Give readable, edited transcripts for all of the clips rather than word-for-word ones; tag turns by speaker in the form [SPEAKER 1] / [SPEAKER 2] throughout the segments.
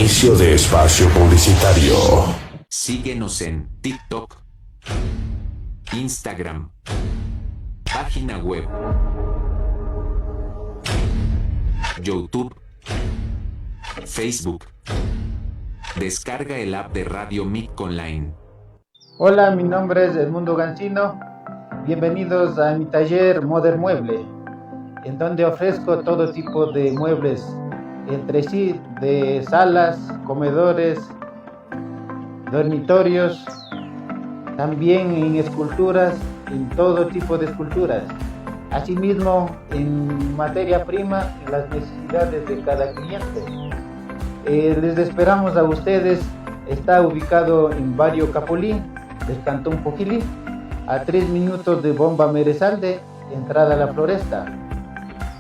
[SPEAKER 1] Inicio de espacio publicitario.
[SPEAKER 2] Síguenos en TikTok, Instagram, página web, YouTube, Facebook. Descarga el app de Radio Mic Online.
[SPEAKER 3] Hola, mi nombre es Edmundo Gancino. Bienvenidos a mi taller Modern Mueble, en donde ofrezco todo tipo de muebles, entre sí de salas, comedores, dormitorios, también en esculturas, en todo tipo de esculturas. Asimismo, en materia prima, en las necesidades de cada cliente. Les esperamos a ustedes. Está ubicado en Barrio Capulí, del Cantón Pojilí, a 3 minutos de Bomba Merezalde, entrada a la Floresta.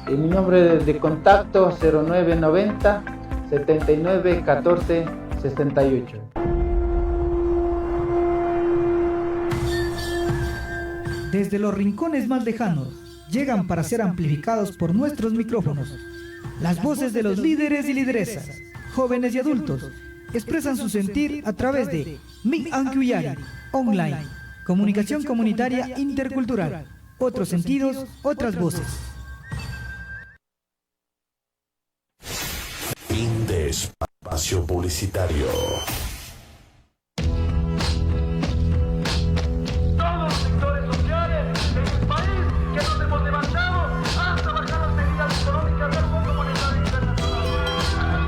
[SPEAKER 3] Mi nombre de contacto 0990 79 14 68.
[SPEAKER 4] Desde los rincones más lejanos, llegan para ser amplificados por nuestros micrófonos. Las voces de los líderes y lideresas, jóvenes y adultos, expresan su sentir a través de Mi Ankuyari Online, comunicación comunitaria intercultural. Otros sentidos, otras voces.
[SPEAKER 1] Fin de espacio publicitario.
[SPEAKER 5] Todos los sectores sociales de este país que nos hemos levantado hasta bajar las medidas económicas del Fondo Monetario Internacional.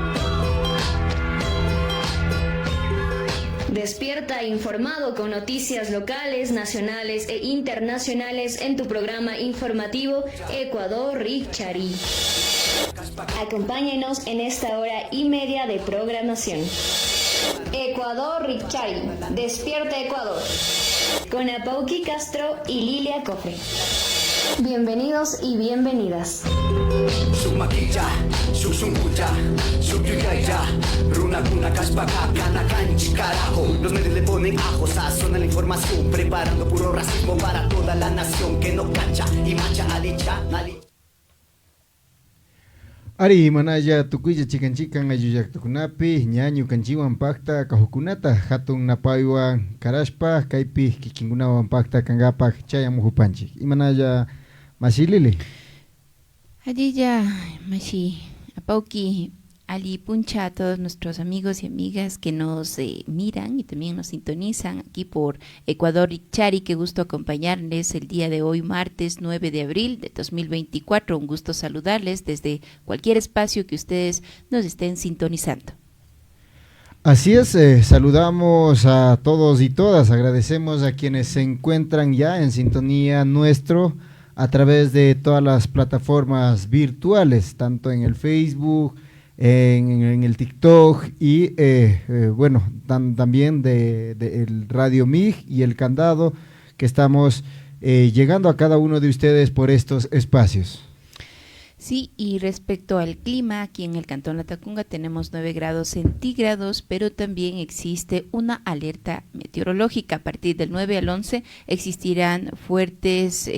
[SPEAKER 6] Despierta informado con noticias locales, nacionales e internacionales en tu programa informativo Ecuador Richari. Acompáñenos en esta hora y media de programación. Ecuador Richari, Despierta Ecuador, con Apauqui Castro y Lilia Cofre. Bienvenidos y bienvenidas.
[SPEAKER 7] Su maquilla, su sunguya, su yuyaya, runa caspaca, cana canchi, carajo. Los medios le ponen ajo, sazona la información, preparando puro racismo para toda la nación que no cancha y mancha alicha,
[SPEAKER 8] Ari manaya tukuya chikanchikan ayuyak tukunapi ñañu kanchiwan pakta kahukunata hatun napaywan karashpa kaypi kikinkunawan pakta kangapak chayamuhupanchik imanaya masilili
[SPEAKER 9] Allí Mashi Apauki Ali Puncha a todos nuestros amigos y amigas que nos miran y también nos sintonizan aquí por Ecuador Richari. Qué gusto acompañarles el día de hoy, martes 9 de abril de 2024. Un gusto saludarles desde cualquier espacio que ustedes nos estén sintonizando.
[SPEAKER 8] Así es, saludamos a todos y todas, agradecemos a quienes se encuentran ya en sintonía nuestro a través de todas las plataformas virtuales, tanto en el Facebook, en el TikTok y bueno, también de el Radio MIG y el Candado, que estamos llegando a cada uno de ustedes por estos espacios.
[SPEAKER 9] Sí, y respecto al clima, aquí en el Cantón Latacunga tenemos 9 grados centígrados, pero también existe una alerta meteorológica. A partir del 9 al 11 existirán fuertes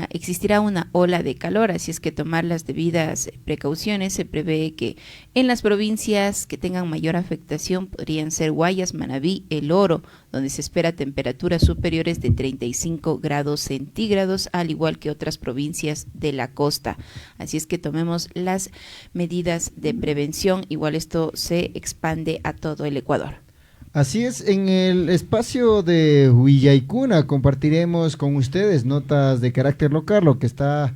[SPEAKER 9] existirá una ola de calor, así es que tomar las debidas precauciones. Se prevé que en las provincias que tengan mayor afectación podrían ser Guayas, Manabí, El Oro, donde se espera temperaturas superiores de 35 grados centígrados, al igual que otras provincias de la costa. Así es que tomemos las medidas de prevención, igual esto se expande a todo el Ecuador.
[SPEAKER 8] Así es, en el espacio de Huillaicuna compartiremos con ustedes notas de carácter local, lo que está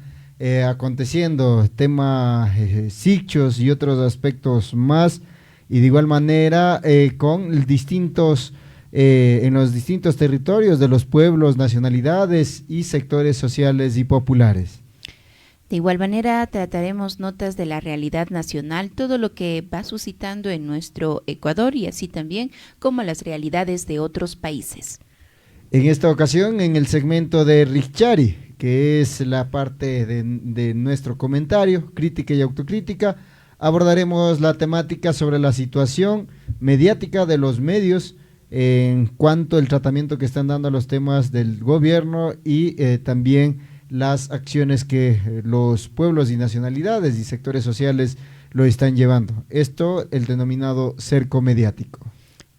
[SPEAKER 8] aconteciendo, tema sicchos y otros aspectos más, y de igual manera con distintos, en los distintos territorios de los pueblos, nacionalidades y sectores sociales y populares.
[SPEAKER 9] De igual manera trataremos notas de la realidad nacional, todo lo que va suscitando en nuestro Ecuador y así también como las realidades de otros países.
[SPEAKER 8] En esta ocasión en el segmento de Richari, que es la parte de nuestro comentario, crítica y autocrítica, abordaremos la temática sobre la situación mediática de los medios en cuanto al tratamiento que están dando a los temas del gobierno y también las acciones que los pueblos y nacionalidades y sectores sociales lo están llevando. Esto, el denominado cerco mediático.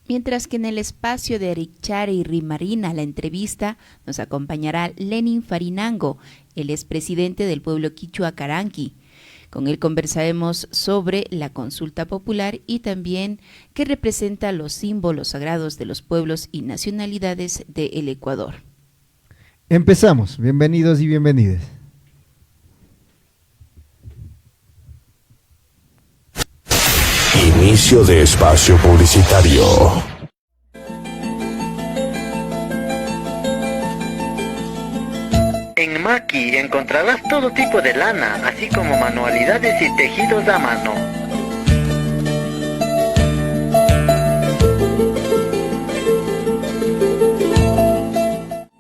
[SPEAKER 9] Mientras que en el espacio de Richard y Rimarina, la entrevista, nos acompañará Lenin Farinango, el expresidente del pueblo quichua Caranqui. Con él conversaremos sobre la consulta popular y también qué representa los símbolos sagrados de los pueblos y nacionalidades del Ecuador.
[SPEAKER 8] Empezamos. Bienvenidos y bienvenidas.
[SPEAKER 1] Inicio de espacio publicitario.
[SPEAKER 10] En Maki encontrarás todo tipo de lana, así como manualidades y tejidos a mano.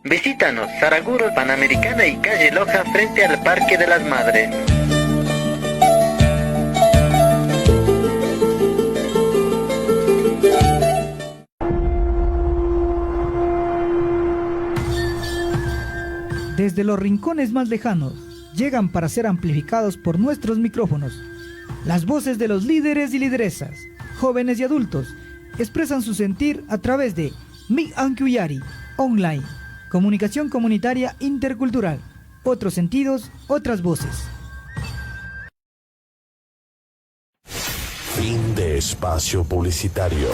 [SPEAKER 10] Visítanos, Saraguro, Panamericana y Calle Loja frente al Parque de las Madres.
[SPEAKER 4] Desde los rincones más lejanos, llegan para ser amplificados por nuestros micrófonos. Las voces de los líderes y lideresas, jóvenes y adultos, expresan su sentir a través de Mi Ankuyari, online, comunicación comunitaria intercultural, otros sentidos, otras voces.
[SPEAKER 1] Fin de espacio publicitario.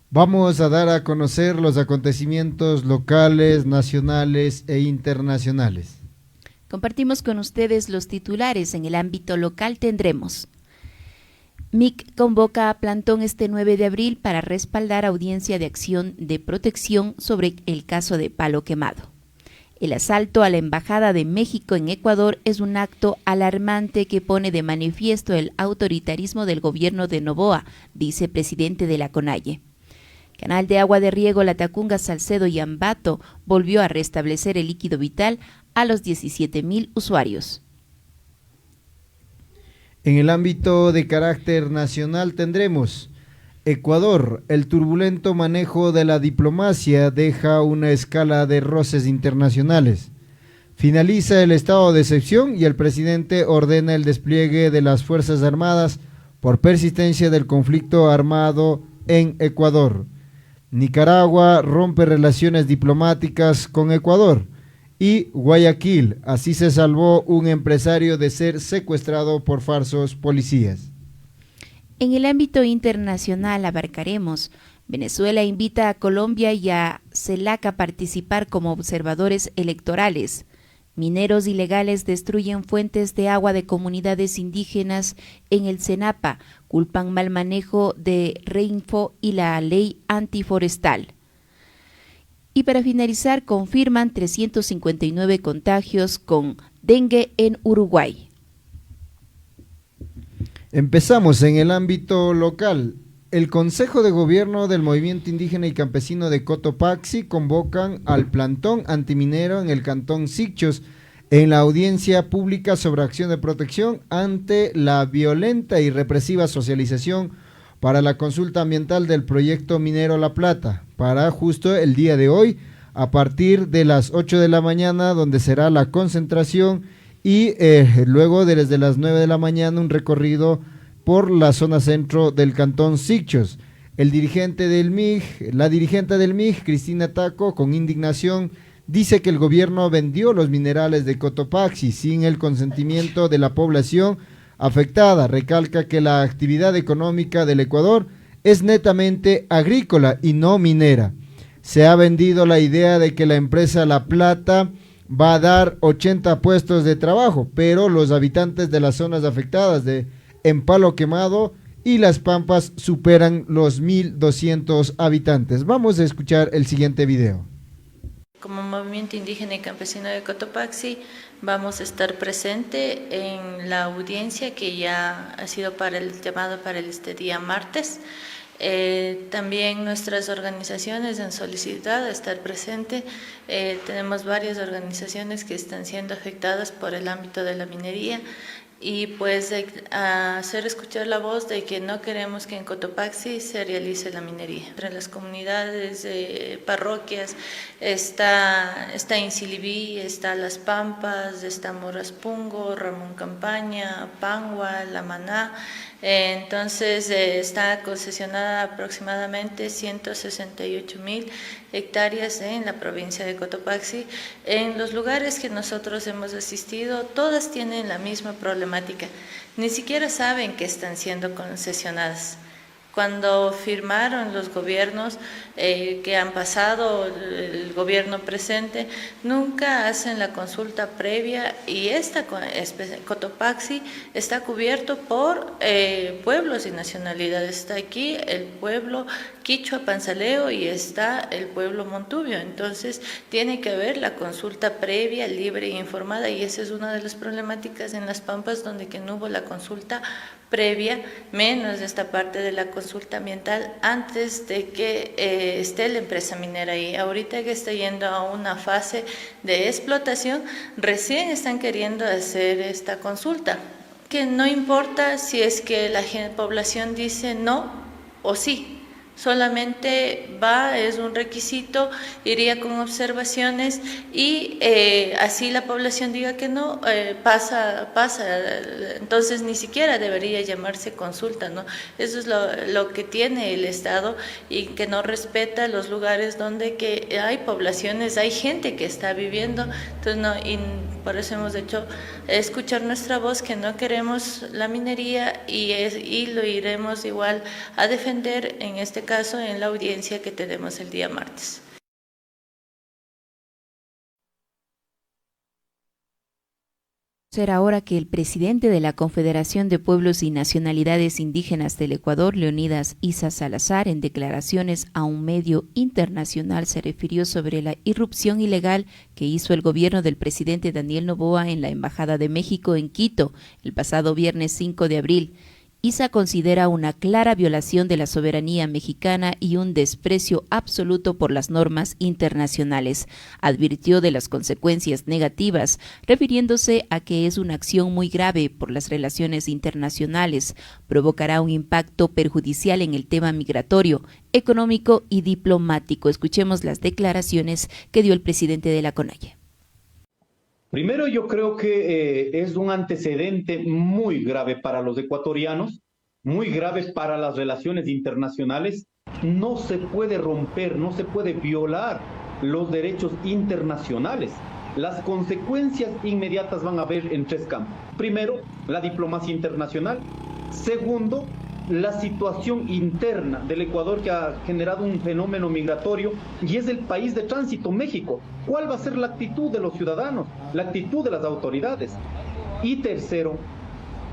[SPEAKER 8] Vamos a dar a conocer los acontecimientos locales, nacionales e internacionales.
[SPEAKER 9] Compartimos con ustedes los titulares. En el ámbito local tendremos: MIC convoca a plantón este 9 de abril para respaldar audiencia de acción de protección sobre el caso de Palo Quemado. El asalto a la Embajada de México en Ecuador es un acto alarmante que pone de manifiesto el autoritarismo del gobierno de Noboa, dice presidente de la CONAIE. Canal de agua de riego La Tacunga, Salcedo y Ambato volvió a restablecer el líquido vital a los 17,000 usuarios.
[SPEAKER 8] En el ámbito de carácter nacional tendremos: Ecuador, el turbulento manejo de la diplomacia deja una escala de roces internacionales. Finaliza el estado de excepción y el presidente ordena el despliegue de las Fuerzas Armadas por persistencia del conflicto armado en Ecuador. Nicaragua rompe relaciones diplomáticas con Ecuador. Y Guayaquil, así se salvó un empresario de ser secuestrado por falsos policías.
[SPEAKER 9] En el ámbito internacional abarcaremos: Venezuela invita a Colombia y a CELAC a participar como observadores electorales. Mineros ilegales destruyen fuentes de agua de comunidades indígenas en el CENAPA, culpan mal manejo de Reinfo y la ley antiforestal. Y para finalizar, confirman 359 contagios con dengue en Uruguay.
[SPEAKER 8] Empezamos en el ámbito local. El Consejo de Gobierno del Movimiento Indígena y Campesino de Cotopaxi convocan al plantón antiminero en el Cantón Sichos en la audiencia pública sobre acción de protección ante la violenta y represiva socialización para la consulta ambiental del proyecto minero La Plata, para justo el día de hoy, a partir de las 8 de la mañana, donde será la concentración, y luego desde las 9 de la mañana un recorrido por la zona centro del Cantón Sichos. La dirigente del MIG, Cristina Taco, con indignación, dice que el gobierno vendió los minerales de Cotopaxi sin el consentimiento de la población afectada. Recalca que la actividad económica del Ecuador es netamente agrícola y no minera. Se ha vendido la idea de que la empresa La Plata va a dar 80 puestos de trabajo, pero los habitantes de las zonas afectadas en Palo Quemado y Las Pampas superan los 1,200 habitantes. Vamos a escuchar el siguiente video.
[SPEAKER 11] Como Movimiento Indígena y Campesino de Cotopaxi vamos a estar presente en la audiencia que ya ha sido llamado para este día martes. También nuestras organizaciones han solicitado estar presente. Tenemos varias organizaciones que están siendo afectadas por el ámbito de la minería y pues hacer escuchar la voz de que no queremos que en Cotopaxi se realice la minería. Entre las comunidades, parroquias, está Insilibí, está Las Pampas, está Moraspungo, Ramón Campaña, Pangua, La Maná. Entonces está concesionada aproximadamente 168.000 hectáreas en la provincia de Cotopaxi. En los lugares que nosotros hemos asistido, todas tienen la misma problemática. Ni siquiera saben que están siendo concesionadas. Cuando firmaron los gobiernos que han pasado, el gobierno presente, nunca hacen la consulta previa y Cotopaxi está cubierto por pueblos y nacionalidades. Está aquí el pueblo quichua panzaleo y está el pueblo montubio. Entonces tiene que haber la consulta previa, libre e informada, y esa es una de las problemáticas en Las Pampas, donde que no hubo la consulta previa, menos esta parte de la consulta ambiental antes de que esté la empresa minera ahí. Ahorita que está yendo a una fase de explotación, recién están queriendo hacer esta consulta, que no importa si es que la población dice no o sí. Solamente es un requisito, iría con observaciones y así la población diga que no, pasa, entonces ni siquiera debería llamarse consulta, ¿no? Eso es lo que tiene el Estado, y que no respeta los lugares donde que hay poblaciones, hay gente que está viviendo. Entonces no, y por eso hemos hecho escuchar nuestra voz, que no queremos la minería, y lo iremos igual a defender en este caso en la audiencia que tenemos el día martes.
[SPEAKER 9] Será ahora que el presidente de la Confederación de Pueblos y Nacionalidades Indígenas del Ecuador, Leonidas Issa Salazar, en declaraciones a un medio internacional, se refirió sobre la irrupción ilegal que hizo el gobierno del presidente Daniel Noboa en la Embajada de México en Quito el pasado viernes 5 de abril. Issa considera una clara violación de la soberanía mexicana y un desprecio absoluto por las normas internacionales. Advirtió de las consecuencias negativas, refiriéndose a que es una acción muy grave por las relaciones internacionales. Provocará un impacto perjudicial en el tema migratorio, económico y diplomático. Escuchemos las declaraciones que dio el presidente de la CONAIE.
[SPEAKER 12] Primero, yo creo que es un antecedente muy grave para los ecuatorianos, muy grave para las relaciones internacionales. No se puede romper, no se puede violar los derechos internacionales. Las consecuencias inmediatas van a haber en tres campos. Primero, la diplomacia internacional. Segundo, la situación interna del Ecuador, que ha generado un fenómeno migratorio, y es el país de tránsito, México. ¿Cuál va a ser la actitud de los ciudadanos, la actitud de las autoridades? Y tercero,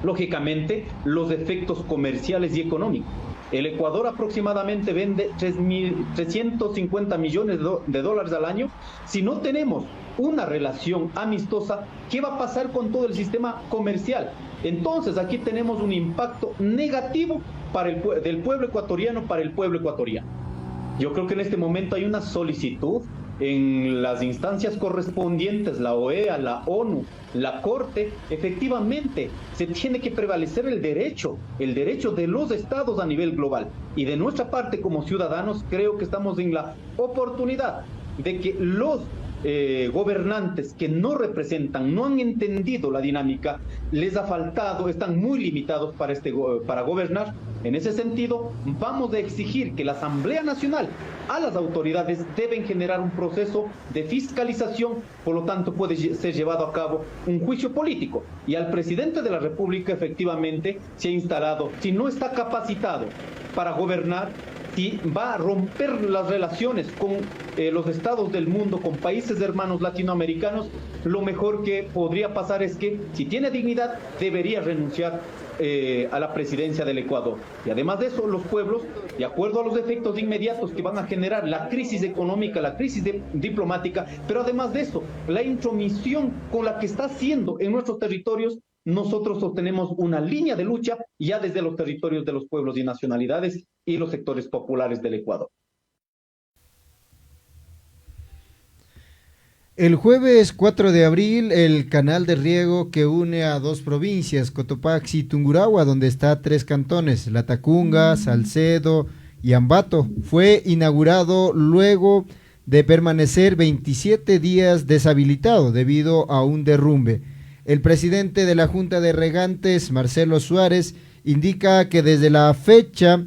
[SPEAKER 12] lógicamente, los efectos comerciales y económicos. El Ecuador aproximadamente vende 350 millones de dólares al año. Si no tenemos una relación amistosa, ¿qué va a pasar con todo el sistema comercial? Entonces aquí tenemos un impacto negativo del pueblo ecuatoriano para el pueblo ecuatoriano. Yo creo que en este momento hay una solicitud en las instancias correspondientes, la OEA, la ONU, la Corte. Efectivamente se tiene que prevalecer el derecho de los estados a nivel global, y de nuestra parte como ciudadanos creo que estamos en la oportunidad de que los gobernantes que no representan, no han entendido la dinámica, les ha faltado, están muy limitados para gobernar. En ese sentido, vamos a exigir que la Asamblea Nacional, a las autoridades, deben generar un proceso de fiscalización, por lo tanto puede ser llevado a cabo un juicio político, y al presidente de la República efectivamente se ha instalado, si no está capacitado para gobernar, si va a romper las relaciones con los estados del mundo, con países hermanos latinoamericanos, lo mejor que podría pasar es que, si tiene dignidad, debería renunciar a la presidencia del Ecuador. Y además de eso, los pueblos, de acuerdo a los efectos inmediatos que van a generar la crisis económica, la crisis diplomática, pero además de eso, la intromisión con la que está haciendo en nuestros territorios, nosotros sostenemos una línea de lucha ya desde los territorios de los pueblos y nacionalidades y los sectores populares del Ecuador.
[SPEAKER 8] El jueves 4 de abril, el canal de riego que une a dos provincias, Cotopaxi y Tungurahua, donde está 3 cantones, Latacunga, Salcedo y Ambato, fue inaugurado luego de permanecer 27 días deshabilitado debido a un derrumbe. El presidente de la Junta de Regantes, Marcelo Suárez, indica que desde la fecha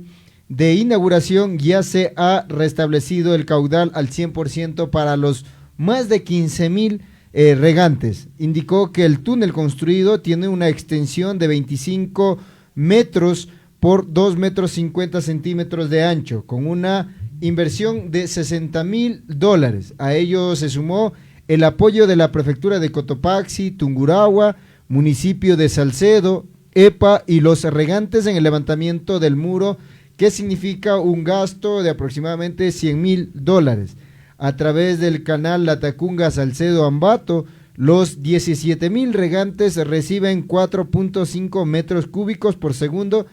[SPEAKER 8] de inauguración ya se ha restablecido el caudal al 100% para los más de 15,000 regantes. Indicó que el túnel construido tiene una extensión de 25 metros por 2 metros 50 centímetros de ancho, con una inversión de $60,000. A ello se sumó el apoyo de la prefectura de Cotopaxi, Tungurahua, municipio de Salcedo, EPA y los regantes en el levantamiento del muro, que significa un gasto de aproximadamente $100,000. A través del canal Latacunga Salcedo Ambato, los 17,000 regantes reciben 4.5 metros cúbicos por segundo,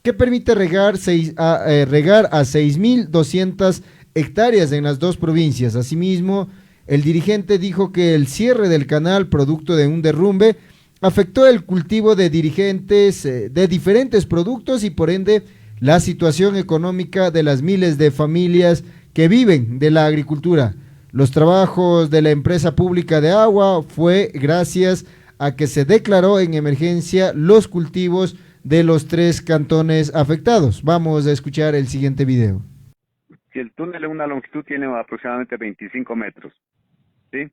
[SPEAKER 8] que permite regar a 6,200 hectáreas en las dos provincias. Asimismo, el dirigente dijo que el cierre del canal, producto de un derrumbe, afectó el cultivo de diferentes productos y por ende la situación económica de las miles de familias que viven de la agricultura. Los trabajos de la empresa pública de agua fue gracias a que se declaró en emergencia los cultivos de los 3 cantones afectados. Vamos a escuchar el siguiente video.
[SPEAKER 13] Si el túnel en una longitud tiene aproximadamente 25 metros, ¿sí?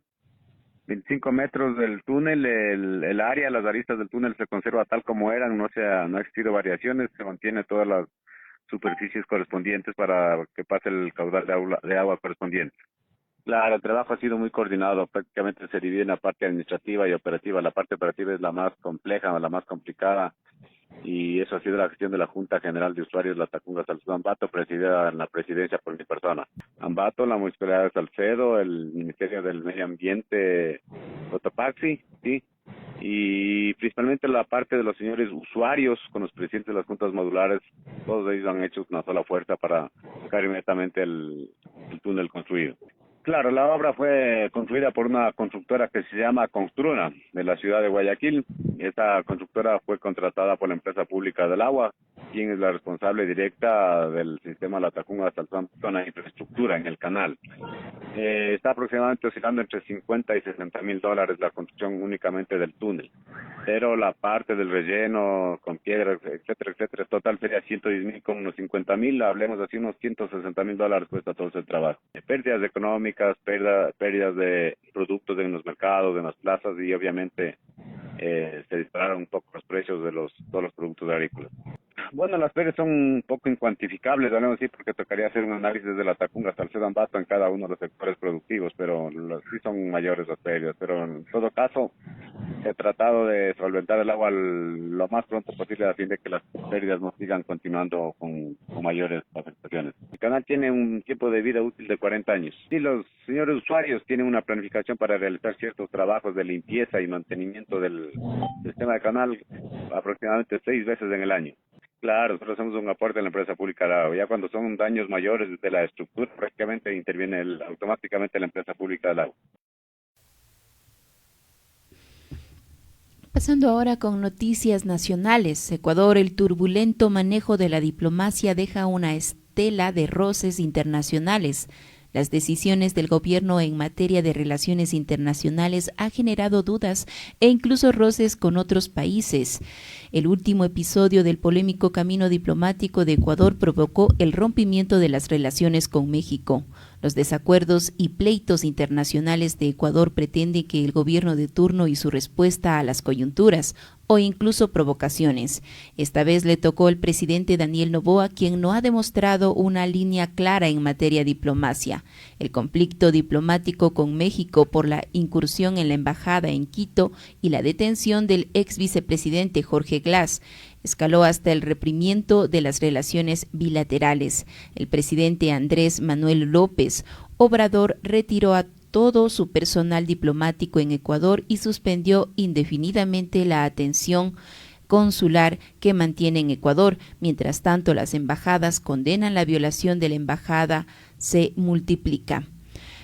[SPEAKER 13] 25 metros del túnel, el área, las aristas del túnel se conserva tal como eran, no ha existido variaciones, se mantiene todas las superficies correspondientes para que pase el caudal de agua correspondiente. Claro, el trabajo ha sido muy coordinado, prácticamente se divide en la parte administrativa y operativa. La parte operativa es la más compleja, la más complicada, y eso ha sido la gestión de la Junta General de Usuarios Latacunga Salcedo Ambato, presidida en la presidencia por mi persona. Ambato, la Municipalidad de Salcedo, el Ministerio del Medio Ambiente, Cotopaxi, sí, y principalmente la parte de los señores usuarios con los presidentes de las juntas modulares, todos ellos han hecho una sola fuerza para sacar inmediatamente el túnel construido. Claro, la obra fue construida por una constructora que se llama Construna, de la ciudad de Guayaquil. Esta constructora fue contratada por la empresa pública del agua, quien es la responsable directa del sistema Latacunga Salcedo con la infraestructura en el canal. Está aproximadamente oscilando entre 50 y 60 mil dólares la construcción únicamente del túnel, pero la parte del relleno con piedras, etcétera, etcétera, total sería 110,000 con unos 50,000, hablemos así, unos 160 mil dólares cuesta todo ese trabajo. Pérdidas económicas, pérdidas de productos en los mercados, en las plazas, y obviamente se dispararon un poco los precios de todos los productos agrícolas. Bueno, las pérdidas son un poco incuantificables, hablemos así, porque tocaría hacer un análisis de la Latacunga Salcedo Ambato en cada uno de los sectores productivos, pero sí son mayores las pérdidas. Pero en todo caso, he tratado de solventar el agua lo más pronto posible a fin de que las pérdidas no sigan continuando con mayores afectaciones. El canal tiene un tiempo de vida útil de 40 años. Y los señores usuarios tienen una planificación para realizar ciertos trabajos de limpieza y mantenimiento del sistema de canal aproximadamente 6 veces en el año. Claro, nosotros hacemos un aporte en la empresa pública del agua. Ya cuando son daños mayores de la estructura, prácticamente interviene automáticamente la empresa pública del agua.
[SPEAKER 9] Pasando ahora con noticias nacionales. Ecuador, el turbulento manejo de la diplomacia deja una estela de roces internacionales. Las decisiones del gobierno en materia de relaciones internacionales ha generado dudas e incluso roces con otros países. El último episodio del polémico camino diplomático de Ecuador provocó el rompimiento de las relaciones con México. Los desacuerdos y pleitos internacionales de Ecuador pretenden que el gobierno de turno y su respuesta a las coyunturas o incluso provocaciones. Esta vez le tocó al presidente Daniel Noboa, quien no ha demostrado una línea clara en materia de diplomacia. El conflicto diplomático con México por la incursión en la embajada en Quito y la detención del ex vicepresidente Jorge Glass escaló hasta el rompimiento de las relaciones bilaterales. El presidente Andrés Manuel López Obrador retiró a todo su personal diplomático en Ecuador y suspendió indefinidamente la atención consular que mantiene en Ecuador. Mientras tanto, las embajadas condenan la violación de la embajada se multiplica.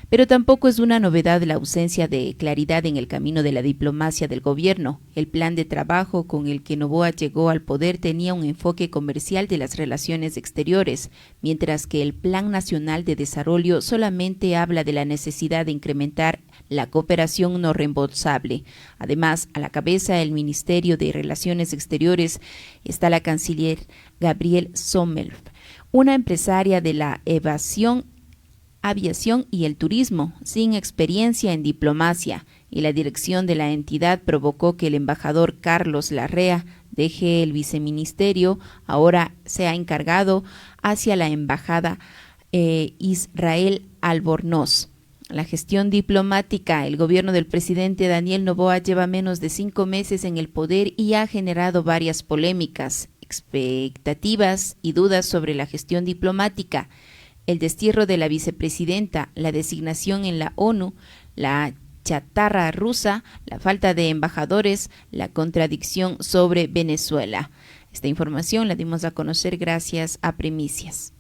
[SPEAKER 9] Pero tampoco es una novedad la ausencia de claridad en el camino de la diplomacia del gobierno. El plan de trabajo con el que Noboa llegó al poder tenía un enfoque comercial de las relaciones exteriores, mientras que el Plan Nacional de Desarrollo solamente habla de la necesidad de incrementar la cooperación no reembolsable. Además, a la cabeza del Ministerio de Relaciones Exteriores está la canciller Gabriel Sommer, una empresaria de la aviación y el turismo, sin experiencia en diplomacia, y la dirección de la entidad provocó que el embajador Carlos Larrea deje el viceministerio. Ahora se ha encargado hacia la embajada Israel Albornoz. La gestión diplomática. El gobierno del presidente Daniel Noboa lleva menos de 5 meses en el poder y ha generado varias polémicas, expectativas y dudas sobre la gestión diplomática. El destierro de la vicepresidenta, la designación en la ONU, la chatarra rusa, la falta de embajadores, la contradicción sobre Venezuela. Esta información la dimos a conocer gracias a Primicias.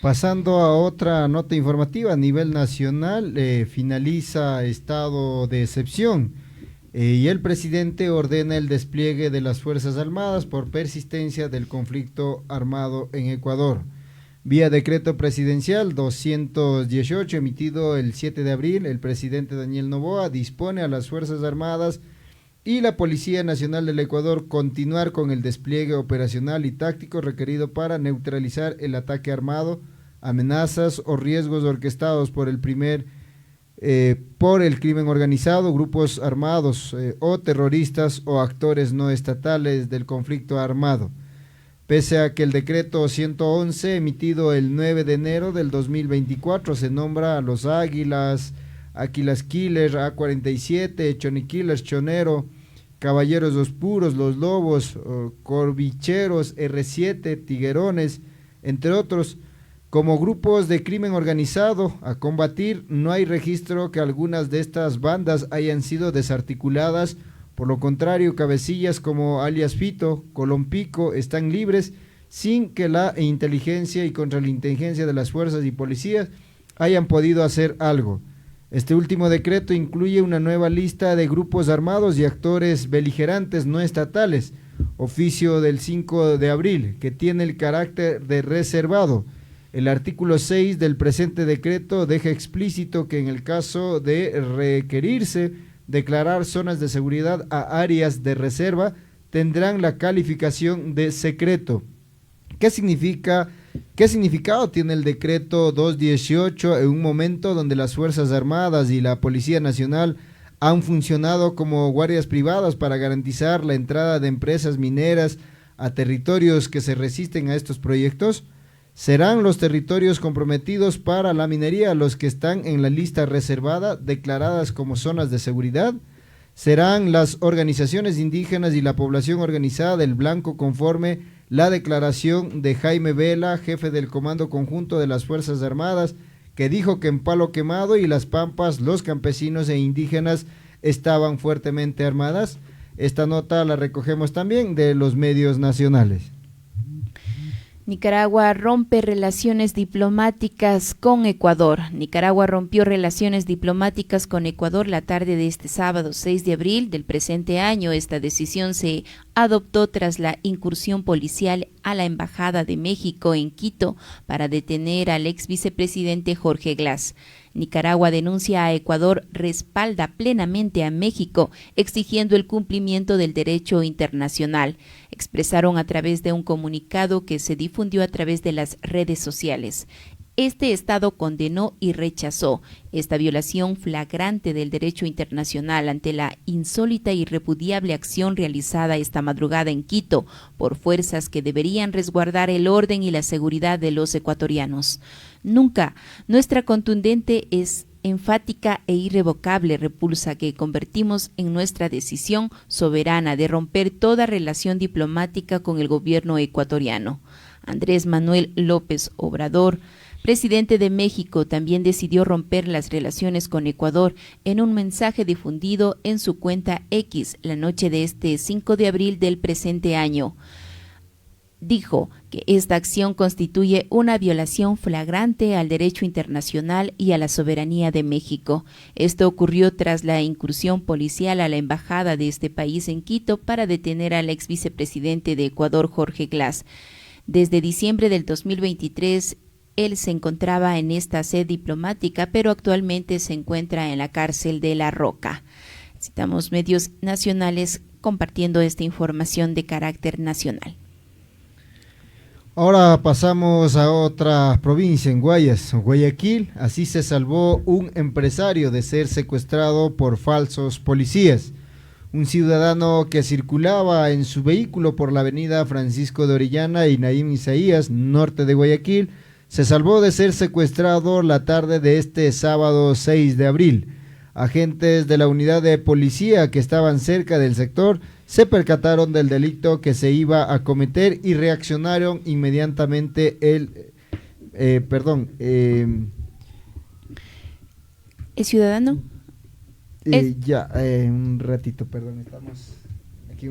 [SPEAKER 8] Pasando a otra nota informativa a nivel nacional, finaliza estado de excepción y el presidente ordena el despliegue de las Fuerzas Armadas por persistencia del conflicto armado en Ecuador. Vía decreto presidencial 218 emitido el 7 de abril, el presidente Daniel Noboa dispone a las Fuerzas Armadas y la Policía Nacional del Ecuador continuar con el despliegue operacional y táctico requerido para neutralizar el ataque armado, amenazas o riesgos orquestados por el crimen organizado, grupos armados o terroristas o actores no estatales del conflicto armado. Pese a que el decreto 111 emitido el 9 de enero del 2024 se nombra a los Águilas Killer, A47, Choni Killers, Chonero, Caballeros Oscuros, Los Lobos, Corbicheros, R7, Tiguerones, entre otros, como grupos de crimen organizado a combatir, no hay registro que algunas de estas bandas hayan sido desarticuladas. Por lo contrario, cabecillas como alias Fito, Colompico están libres sin que la inteligencia y contrainteligencia de las fuerzas y policías hayan podido hacer algo. Este último decreto incluye una nueva lista de grupos armados y actores beligerantes no estatales, oficio del 5 de abril, que tiene el carácter de reservado. El artículo 6 del presente decreto deja explícito que en el caso de requerirse declarar zonas de seguridad a áreas de reserva, tendrán la calificación de secreto. ¿Qué significado tiene el decreto 218 en un momento donde las Fuerzas Armadas y la Policía Nacional han funcionado como guardias privadas para garantizar la entrada de empresas mineras a territorios que se resisten a estos proyectos? ¿Serán los territorios comprometidos para la minería los que están en la lista reservada declaradas como zonas de seguridad? ¿Serán las organizaciones indígenas y la población organizada del blanco conforme la declaración de Jaime Vela, jefe del Comando Conjunto de las Fuerzas Armadas, que dijo que en Palo Quemado y Las Pampas los campesinos e indígenas estaban fuertemente armadas? Esta nota la recogemos también de los medios nacionales.
[SPEAKER 9] Nicaragua rompe relaciones diplomáticas con Ecuador. Nicaragua rompió relaciones diplomáticas con Ecuador la tarde de este sábado 6 de abril del presente año. Esta decisión se adoptó tras la incursión policial a la Embajada de México en Quito para detener al ex vicepresidente Jorge Glass. Nicaragua denuncia a Ecuador, respalda plenamente a México, exigiendo el cumplimiento del derecho internacional. Expresaron a través de un comunicado que se difundió a través de las redes sociales. Este Estado condenó y rechazó esta violación flagrante del derecho internacional ante la insólita y repudiable acción realizada esta madrugada en Quito por fuerzas que deberían resguardar el orden y la seguridad de los ecuatorianos. Nunca, nuestra contundente es enfática e irrevocable repulsa que convertimos en nuestra decisión soberana de romper toda relación diplomática con el gobierno ecuatoriano. Andrés Manuel López Obrador, presidente de México, también decidió romper las relaciones con Ecuador en un mensaje difundido en su cuenta X la noche de este 5 de abril del presente año. dijo que esta acción constituye una violación flagrante al derecho internacional y a la soberanía de México. Esto ocurrió tras la incursión policial a la embajada de este país en Quito para detener al ex vicepresidente de Ecuador, Jorge Glass. Desde diciembre del 2023, él se encontraba en esta sede diplomática, pero actualmente se encuentra en la cárcel de La Roca. Citamos medios nacionales compartiendo esta información de carácter nacional.
[SPEAKER 8] Ahora pasamos a otra provincia, en Guayaquil. Así se salvó un empresario de ser secuestrado por falsos policías. Un ciudadano que circulaba en su vehículo por la avenida Francisco de Orellana y Naim Isaías, norte de Guayaquil, se salvó de ser secuestrado la tarde de este sábado 6 de abril. Agentes de la unidad de policía que estaban cerca del sector se percataron del delito que se iba a cometer y reaccionaron inmediatamente. ¿El
[SPEAKER 9] ciudadano?
[SPEAKER 8] Un ratito, perdón, estamos aquí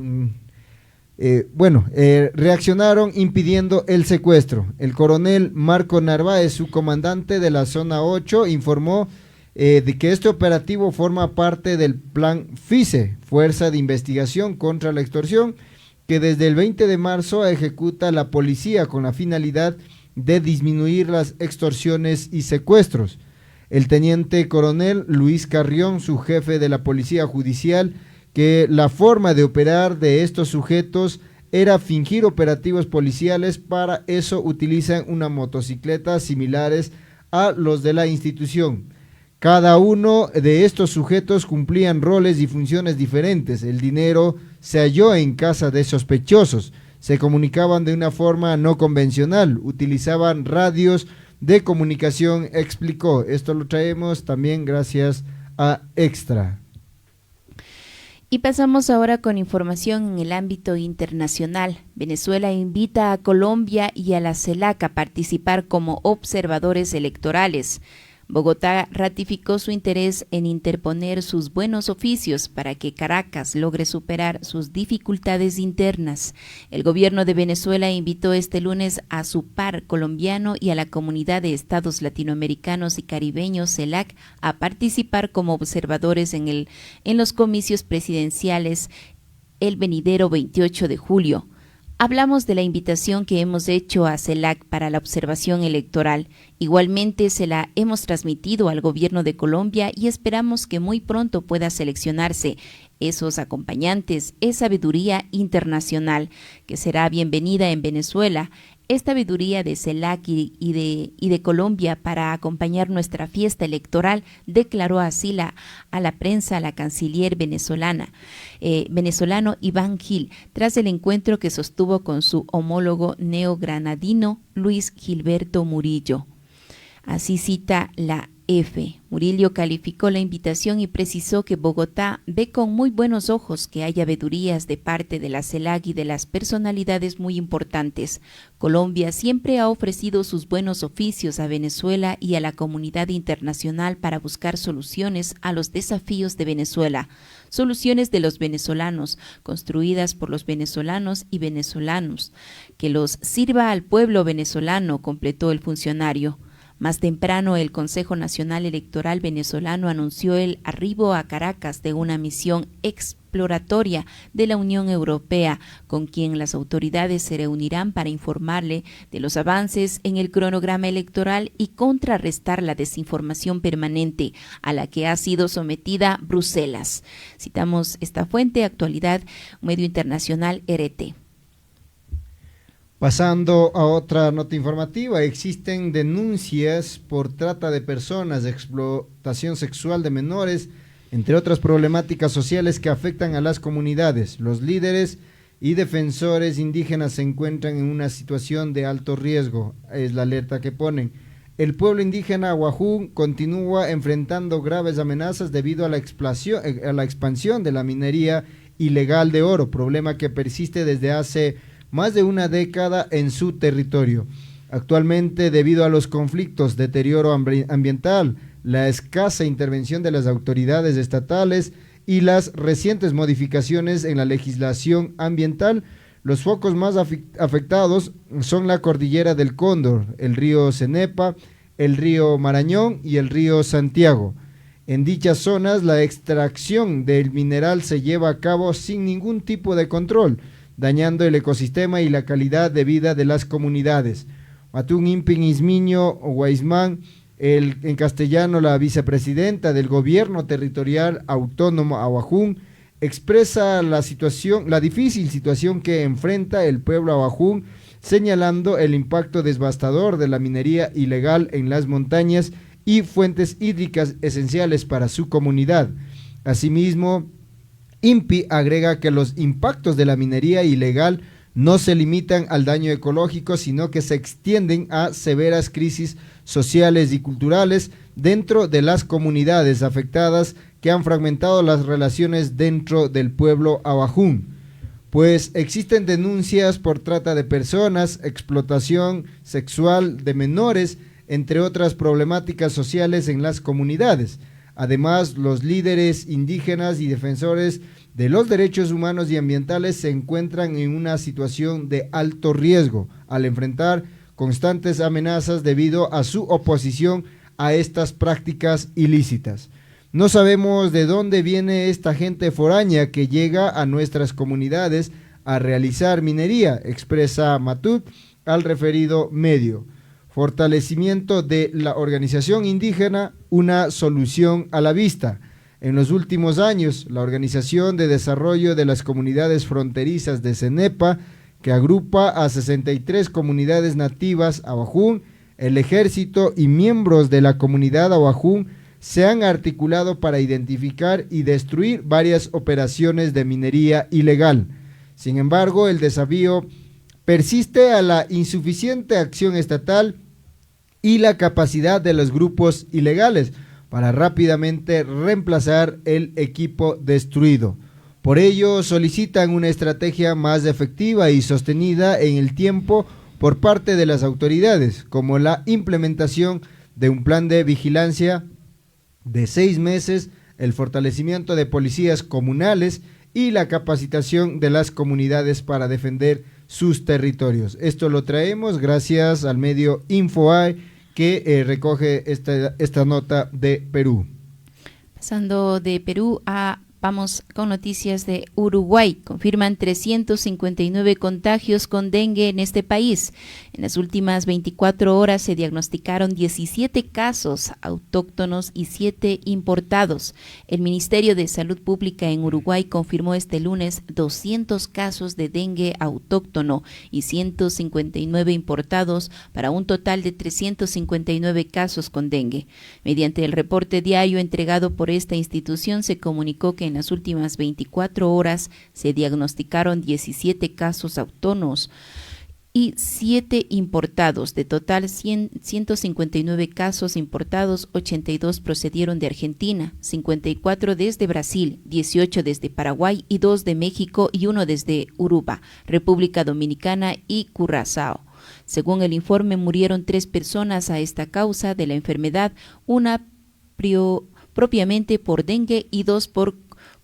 [SPEAKER 8] reaccionaron impidiendo el secuestro. El coronel Marco Narváez, su comandante de la zona 8, informó de que este operativo forma parte del plan FICE, Fuerza de Investigación contra la Extorsión, que desde el 20 de marzo ejecuta la policía con la finalidad de disminuir las extorsiones y secuestros. El teniente coronel Luis Carrión, su jefe de la Policía Judicial, que la forma de operar de estos sujetos era fingir operativos policiales. Para eso utilizan una motocicleta similares a los de la institución. Cada uno de estos sujetos cumplían roles y funciones diferentes. El dinero se halló en casa de sospechosos. Se comunicaban de una forma no convencional. Utilizaban radios de comunicación, explicó. Esto lo traemos también gracias a Extra.
[SPEAKER 9] Y pasamos ahora con información en el ámbito internacional. Venezuela invita a Colombia y a la CELAC a participar como observadores electorales. Bogotá ratificó su interés en interponer sus buenos oficios para que Caracas logre superar sus dificultades internas. El gobierno de Venezuela invitó este lunes a su par colombiano y a la comunidad de estados latinoamericanos y caribeños CELAC a participar como observadores en los comicios presidenciales el venidero 28 de julio. Hablamos de la invitación que hemos hecho a CELAC para la observación electoral. Igualmente se la hemos transmitido al gobierno de Colombia y esperamos que muy pronto pueda seleccionarse esos acompañantes, esa sabiduría internacional que será bienvenida en Venezuela. Esta sabiduría de CELAC y de Colombia para acompañar nuestra fiesta electoral, declaró así a la prensa la canciller venezolano Iván Gil, tras el encuentro que sostuvo con su homólogo neogranadino Luis Gilberto Murillo. Así cita la F. Murillo calificó la invitación y precisó que Bogotá ve con muy buenos ojos que haya vedurías de parte de la CELAC y de las personalidades muy importantes. Colombia siempre ha ofrecido sus buenos oficios a Venezuela y a la comunidad internacional para buscar soluciones a los desafíos de Venezuela, soluciones de los venezolanos, construidas por los venezolanos y venezolanos, que los sirva al pueblo venezolano, completó el funcionario. Más temprano, el Consejo Nacional Electoral venezolano anunció el arribo a Caracas de una misión exploratoria de la Unión Europea, con quien las autoridades se reunirán para informarle de los avances en el cronograma electoral y contrarrestar la desinformación permanente a la que ha sido sometida Bruselas. Citamos esta fuente, Actualidad, medio internacional RT.
[SPEAKER 8] Pasando a otra nota informativa, existen denuncias por trata de personas, explotación sexual de menores, entre otras problemáticas sociales que afectan a las comunidades. Los líderes y defensores indígenas se encuentran en una situación de alto riesgo, es la alerta que ponen. El pueblo indígena Wajún continúa enfrentando graves amenazas debido a la expansión de la minería ilegal de oro, problema que persiste desde hace más de una década en su territorio. Actualmente, debido a los conflictos, deterioro ambiental, la escasa intervención de las autoridades estatales y las recientes modificaciones en la legislación ambiental, Los focos más afectados son la cordillera del Cóndor, el río Cenepa, el río Marañón y el río Santiago. En dichas zonas, la extracción del mineral se lleva a cabo sin ningún tipo de control, dañando el ecosistema y la calidad de vida de las comunidades. Matún Impin Ismiño Guaismán, en castellano la vicepresidenta del Gobierno Territorial Autónomo Ahuajún, expresa la difícil situación que enfrenta el pueblo ahuajún, señalando el impacto devastador de la minería ilegal en las montañas y fuentes hídricas esenciales para su comunidad. Asimismo, INPI agrega que los impactos de la minería ilegal no se limitan al daño ecológico, sino que se extienden a severas crisis sociales y culturales dentro de las comunidades afectadas, que han fragmentado las relaciones dentro del pueblo ahuajún, pues existen denuncias por trata de personas, explotación sexual de menores, entre otras problemáticas sociales en las comunidades. Además, los líderes indígenas y defensores de los derechos humanos y ambientales se encuentran en una situación de alto riesgo al enfrentar constantes amenazas debido a su oposición a estas prácticas ilícitas. No sabemos de dónde viene esta gente foránea que llega a nuestras comunidades a realizar minería, expresa Matut al referido medio. Fortalecimiento de la organización indígena, una solución a la vista. En los últimos años, la Organización de Desarrollo de las Comunidades Fronterizas de Cenepa, que agrupa a 63 comunidades nativas ahuajún, el ejército y miembros de la comunidad ahuajún, se han articulado para identificar y destruir varias operaciones de minería ilegal. Sin embargo, el desafío persiste a la insuficiente acción estatal y la capacidad de los grupos ilegales para rápidamente reemplazar el equipo destruido. Por ello, solicitan una estrategia más efectiva y sostenida en el tiempo por parte de las autoridades, como la implementación de un plan de vigilancia de 6 meses, el fortalecimiento de policías comunales y la capacitación de las comunidades para defender sus territorios. Esto lo traemos gracias al medio InfoAI, que recoge esta nota de Perú.
[SPEAKER 9] Pasando de Perú vamos con noticias de Uruguay. Confirman 359 contagios con dengue en este país. En las últimas 24 horas se diagnosticaron 17 casos autóctonos y 7 importados. El Ministerio de Salud Pública en Uruguay confirmó este lunes 200 casos de dengue autóctono y 159 importados, para un total de 359 casos con dengue. Mediante el reporte diario entregado por esta institución, se comunicó que en las últimas 24 horas se diagnosticaron 17 casos autóctonos y 7 importados. De total 159 casos importados, 82 procedieron de Argentina, 54 desde Brasil, 18 desde Paraguay y 2 de México y 1 desde Aruba, República Dominicana y Curazao. Según el informe, murieron 3 personas a esta causa de la enfermedad, una propiamente por dengue y 2 por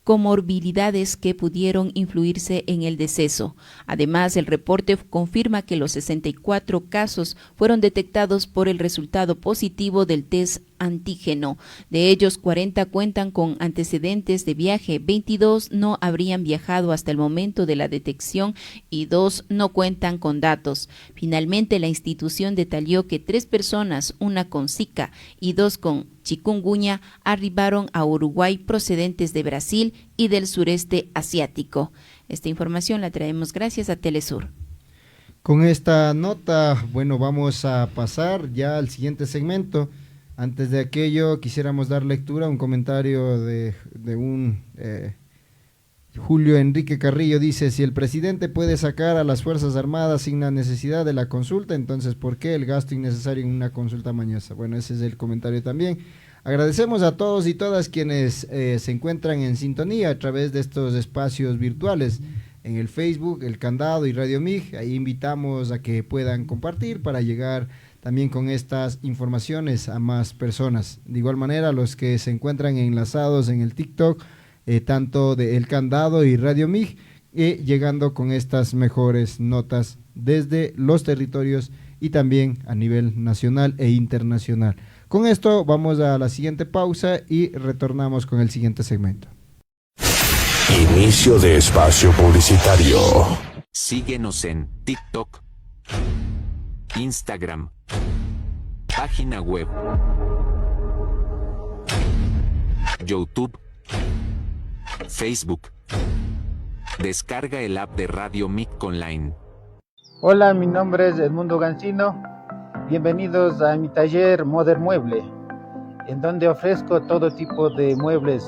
[SPEAKER 9] comorbilidades que pudieron influirse en el deceso. Además, el reporte confirma que los 64 casos fueron detectados por el resultado positivo del test antígeno. De ellos, 40 cuentan con antecedentes de viaje, 22 no habrían viajado hasta el momento de la detección y 2 no cuentan con datos. Finalmente, la institución detalló que 3 personas, una con Zika y 2 con chikungunya, arribaron a Uruguay procedentes de Brasil y del sureste asiático. Esta información la traemos gracias a Telesur.
[SPEAKER 8] Con esta nota, bueno, vamos a pasar ya al siguiente segmento. Antes de aquello, quisiéramos dar lectura a un comentario de un Julio Enrique Carrillo. Dice: si el presidente puede sacar a las Fuerzas Armadas sin la necesidad de la consulta, entonces ¿por qué el gasto innecesario en una consulta mañosa? Bueno, ese es el comentario también. Agradecemos a todos y todas quienes se encuentran en sintonía a través de estos espacios virtuales en el Facebook, El Candado y Radio MIG. Ahí invitamos a que puedan compartir para llegar también con estas informaciones a más personas. De igual manera, los que se encuentran enlazados en el TikTok, tanto de El Candado y Radio MIG, y llegando con estas mejores notas desde los territorios y también a nivel nacional e internacional. Con esto vamos a la siguiente pausa y retornamos con el siguiente segmento.
[SPEAKER 1] Inicio de espacio publicitario.
[SPEAKER 2] Síguenos en TikTok, Instagram, página web, YouTube, Facebook. Descarga el app de Radio MIC Online.
[SPEAKER 3] Hola, mi nombre es Edmundo Gancino. Bienvenidos a mi taller Modern Mueble, en donde ofrezco todo tipo de muebles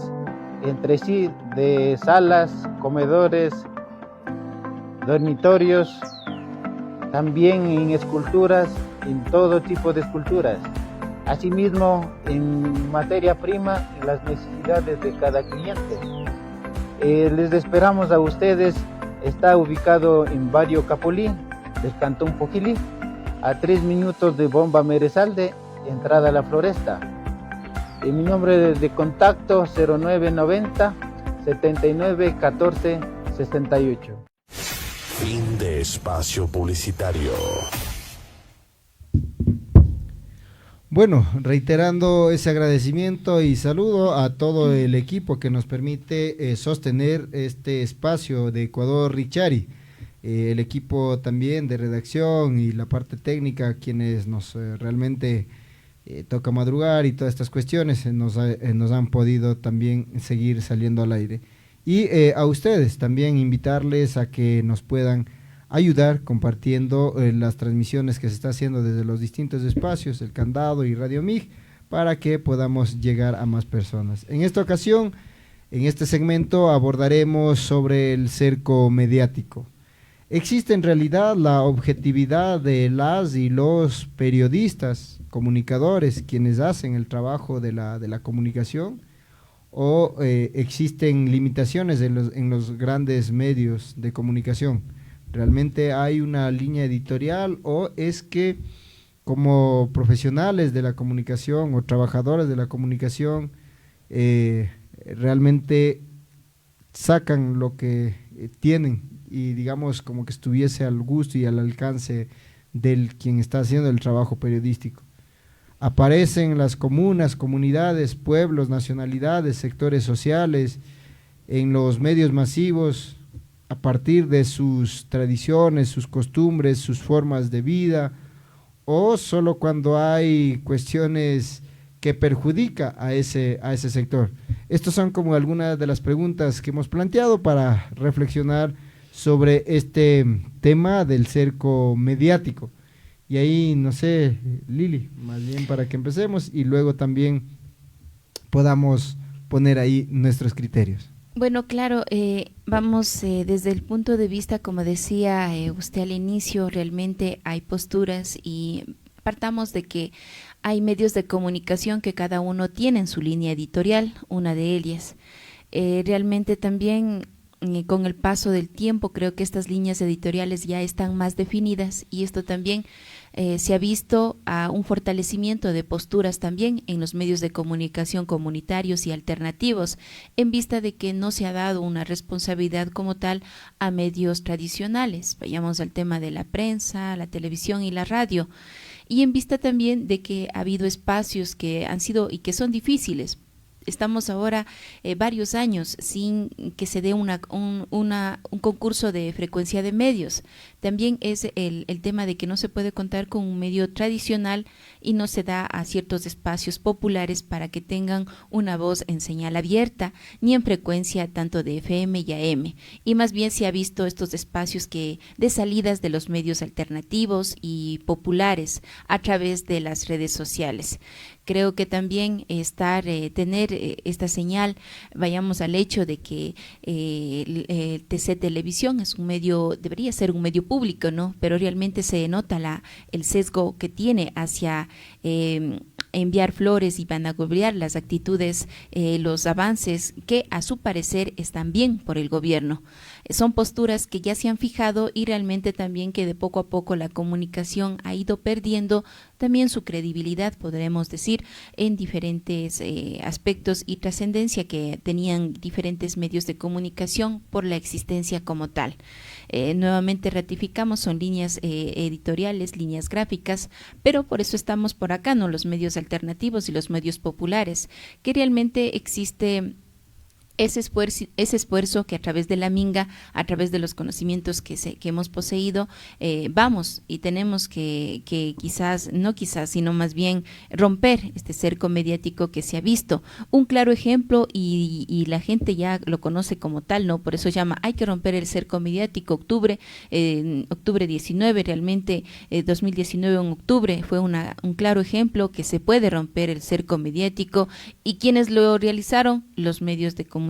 [SPEAKER 3] entre sí, de salas, comedores, dormitorios, también en esculturas, en todo tipo de esculturas. Asimismo, en materia prima, en las necesidades de cada cliente. Les esperamos a ustedes. Está ubicado en Barrio Capulín, del Cantón Poquilí, a 3 minutos de Bomba Merezalde, entrada a la Floresta. Mi nombre de contacto 0990 79 14 68.
[SPEAKER 1] Fin de espacio publicitario.
[SPEAKER 8] Bueno, reiterando ese agradecimiento y saludo a todo el equipo que nos permite sostener este espacio de Ecuador Richari, el equipo también de redacción y la parte técnica, quienes nos realmente toca madrugar y todas estas cuestiones nos han podido también seguir saliendo al aire. Y a ustedes también invitarles a que nos puedan ayudar compartiendo las transmisiones que se está haciendo desde los distintos espacios, el Candado y Radio MIG, para que podamos llegar a más personas. En esta ocasión, en este segmento, abordaremos sobre el cerco mediático. ¿Existe en realidad la objetividad de las y los periodistas, comunicadores, quienes hacen el trabajo de la comunicación? ¿O existen limitaciones en los grandes medios de comunicación? ¿Realmente hay una línea editorial o es que como profesionales de la comunicación o trabajadores de la comunicación realmente sacan lo que tienen y digamos como que estuviese al gusto y al alcance del quien está haciendo el trabajo periodístico? Aparecen las comunas, comunidades, pueblos, nacionalidades, sectores sociales en los medios masivos a partir de sus tradiciones, sus costumbres, sus formas de vida, o solo cuando hay cuestiones que perjudica a ese sector. Estas son como algunas de las preguntas que hemos planteado para reflexionar sobre este tema del cerco mediático. Y ahí, no sé, Lili, más bien para que empecemos y luego también podamos poner ahí nuestros criterios.
[SPEAKER 9] Bueno, claro, vamos desde el punto de vista, como decía usted al inicio, realmente hay posturas y partamos de que hay medios de comunicación que cada uno tiene su línea editorial, una de ellas. Realmente también con el paso del tiempo creo que estas líneas editoriales ya están más definidas y esto también se ha visto a un fortalecimiento de posturas también en los medios de comunicación comunitarios y alternativos, en vista de que no se ha dado una responsabilidad como tal a medios tradicionales. Vayamos al tema de la prensa, la televisión y la radio, y en vista también de que ha habido espacios que han sido y que son difíciles. Estamos ahora varios años sin que se dé un concurso de frecuencia de medios. También es el tema de que no se puede contar con un medio tradicional y no se da a ciertos espacios populares para que tengan una voz en señal abierta, ni en frecuencia tanto de FM y AM. Y más bien se ha visto estos espacios de salidas de los medios alternativos y populares a través de las redes sociales. Creo que también tener esta señal, vayamos al hecho de que el TC Televisión es debería ser un medio público, ¿no? Pero realmente se nota el sesgo que tiene hacia enviar flores y vanagloriar las actitudes, los avances que a su parecer están bien por el gobierno. Son posturas que ya se han fijado y realmente también que de poco a poco la comunicación ha ido perdiendo también su credibilidad, podremos decir, en diferentes aspectos y trascendencia que tenían diferentes medios de comunicación por la existencia como tal. Nuevamente ratificamos, son líneas editoriales, líneas gráficas, pero por eso estamos por acá, ¿no? Los medios alternativos y los medios populares, que realmente existe ese esfuerzo que a través de la minga, a través de los conocimientos que hemos poseído, vamos y tenemos que quizás, no quizás, sino más bien romper este cerco mediático que se ha visto. Un claro ejemplo, y la gente ya lo conoce como tal, ¿no? Por eso llama, hay que romper el cerco mediático. Octubre 19, realmente 2019 en octubre fue un claro ejemplo que se puede romper el cerco mediático, y quienes lo realizaron, los medios de comunicación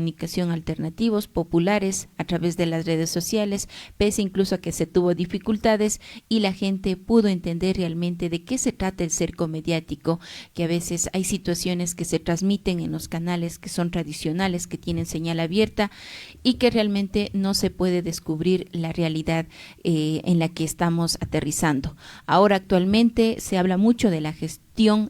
[SPEAKER 9] alternativos, populares, a través de las redes sociales, pese incluso a que se tuvo dificultades y la gente pudo entender realmente de qué se trata el cerco mediático, que a veces hay situaciones que se transmiten en los canales que son tradicionales, que tienen señal abierta y que realmente no se puede descubrir la realidad en la que estamos aterrizando. Ahora actualmente se habla mucho de la gestión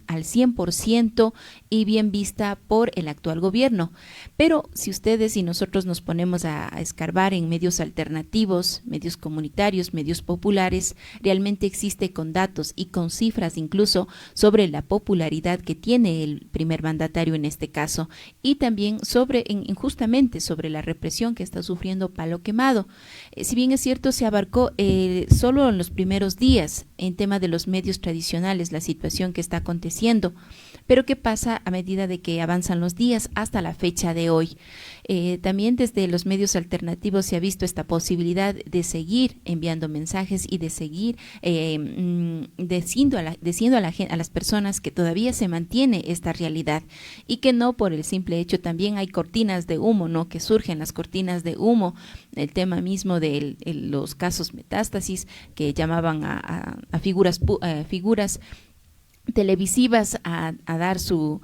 [SPEAKER 9] al 100% y bien vista por el actual gobierno, pero si ustedes y nosotros nos ponemos a escarbar en medios alternativos, medios comunitarios, medios populares, realmente existe con datos y con cifras incluso sobre la popularidad que tiene el primer mandatario en este caso, y también sobre injustamente sobre la represión que está sufriendo Palo Quemado. Si bien es cierto, se abarcó solo en los primeros días en tema de los medios tradicionales la situación que está aconteciendo, pero ¿qué pasa a medida de que avanzan los días hasta la fecha de hoy? También desde los medios alternativos se ha visto esta posibilidad de seguir enviando mensajes y de seguir diciendo a las personas que todavía se mantiene esta realidad y que no por el simple hecho. También hay cortinas de humo, ¿no? Que surgen las cortinas de humo, el tema mismo de los casos metástasis que llamaban a figuras televisivas a dar su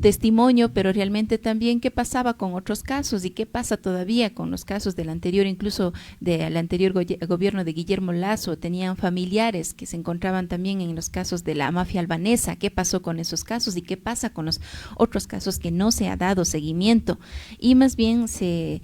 [SPEAKER 9] testimonio, pero realmente también qué pasaba con otros casos y qué pasa todavía con los casos del anterior, incluso del anterior gobierno de Guillermo Lasso. Tenían familiares que se encontraban también en los casos de la mafia albanesa. ¿Qué pasó con esos casos y qué pasa con los otros casos que no se ha dado seguimiento? Y más bien se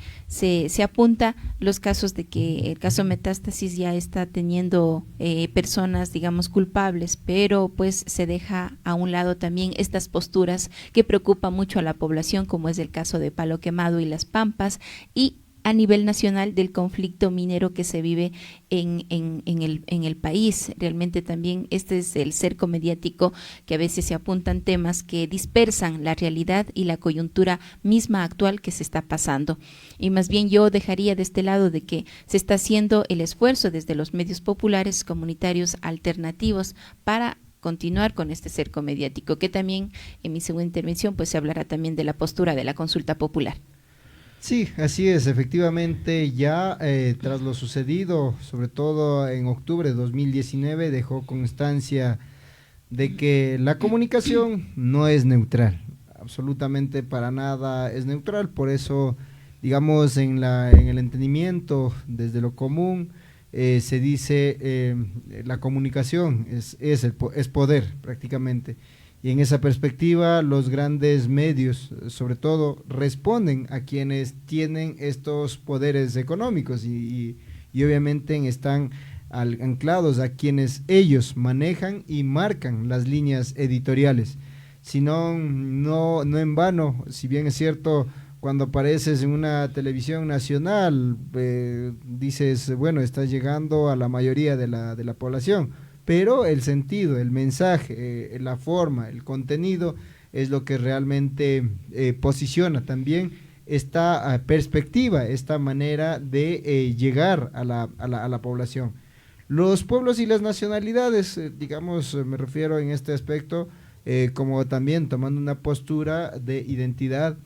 [SPEAKER 9] apunta los casos de que el caso Metástasis ya está teniendo personas, digamos, culpables, pero pues se deja a un lado también estas posturas que preocupan mucho a la población, como es el caso de Palo Quemado y Las Pampas, y a nivel nacional del conflicto minero que se vive en el país. Realmente también este es el cerco mediático, que a veces se apuntan temas que dispersan la realidad y la coyuntura misma actual que se está pasando. Y más bien yo dejaría de este lado de que se está haciendo el esfuerzo desde los medios populares, comunitarios, alternativos, para continuar con este cerco mediático, que también en mi segunda intervención pues se hablará también de la postura de la consulta popular.
[SPEAKER 8] Sí, así es, efectivamente ya tras lo sucedido, sobre todo en octubre de 2019, dejó constancia de que la comunicación no es neutral, absolutamente para nada es neutral. Por eso, digamos, en el entendimiento desde lo común, se dice la comunicación es poder prácticamente, y en esa perspectiva los grandes medios sobre todo responden a quienes tienen estos poderes económicos y obviamente están anclados a quienes ellos manejan y marcan las líneas editoriales. Si no en vano, si bien es cierto, cuando apareces en una televisión nacional, dices, bueno, estás llegando a la mayoría de la población, pero el sentido, el mensaje, la forma, el contenido es lo que realmente posiciona también esta perspectiva, esta manera de llegar a la población. Los pueblos y las nacionalidades, digamos, me refiero en este aspecto, como también tomando una postura de identidad.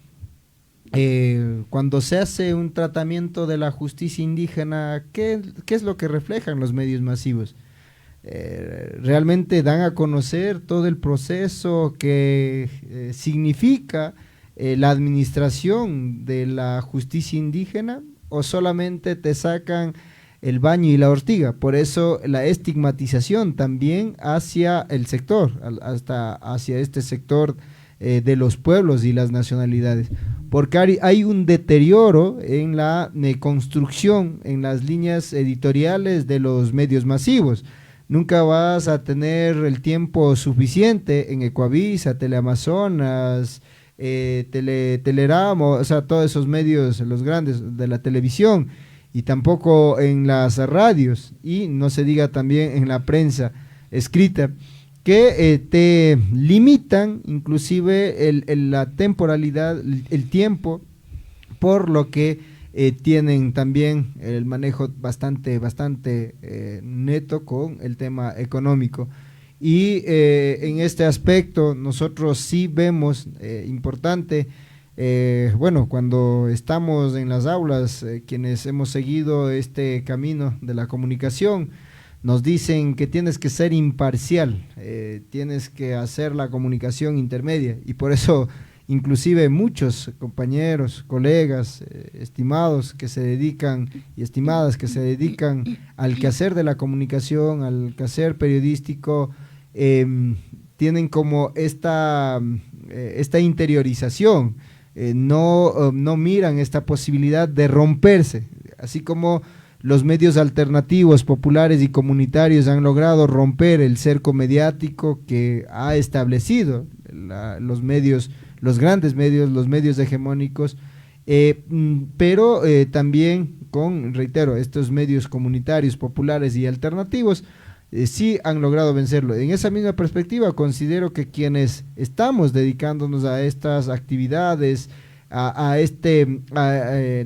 [SPEAKER 8] Cuando se hace un tratamiento de la justicia indígena, ¿qué es lo que reflejan los medios masivos? Realmente dan a conocer todo el proceso que significa la administración de la justicia indígena o solamente te sacan el baño y la ortiga. Por eso la estigmatización también hacia el sector, hasta hacia este sector de los pueblos y las nacionalidades, porque hay un deterioro en la construcción, en las líneas editoriales de los medios masivos. Nunca vas a tener el tiempo suficiente en Ecuavisa, Teleamazonas, Telerama, o sea, todos esos medios, los grandes de la televisión, y tampoco en las radios, y no se diga también en la prensa escrita, que te limitan inclusive la temporalidad, el tiempo, por lo que tienen también el manejo bastante neto con el tema económico. Y en este aspecto nosotros sí vemos importante, bueno, cuando estamos en las aulas, quienes hemos seguido este camino de la comunicación, nos dicen que tienes que ser imparcial, tienes que hacer la comunicación intermedia, y por eso inclusive muchos compañeros, colegas, estimados que se dedican y estimadas que se dedican al quehacer de la comunicación, al quehacer periodístico, tienen como esta interiorización, no miran esta posibilidad de romperse, así como los medios alternativos, populares y comunitarios han logrado romper el cerco mediático que ha establecido los medios, los grandes medios, los medios hegemónicos, pero también con, reitero, estos medios comunitarios, populares y alternativos, sí han logrado vencerlo. En esa misma perspectiva considero que quienes estamos dedicándonos a estas actividades,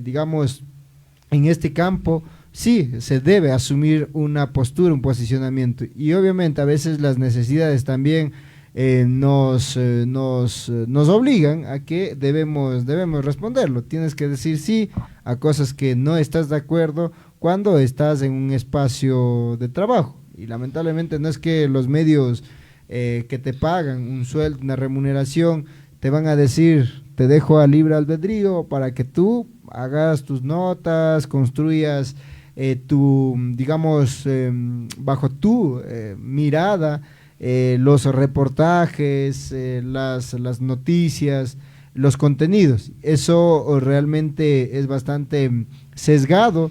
[SPEAKER 8] digamos, en este campo, sí se debe asumir una postura, un posicionamiento, y obviamente a veces las necesidades también nos obligan a que debemos responderlo. Tienes que decir sí a cosas que no estás de acuerdo cuando estás en un espacio de trabajo, y lamentablemente no es que los medios que te pagan un sueldo, una remuneración, te van a decir te dejo a libre albedrío para que tú hagas tus notas, construyas digamos, bajo tu mirada, los reportajes, las noticias, los contenidos. Eso realmente es bastante sesgado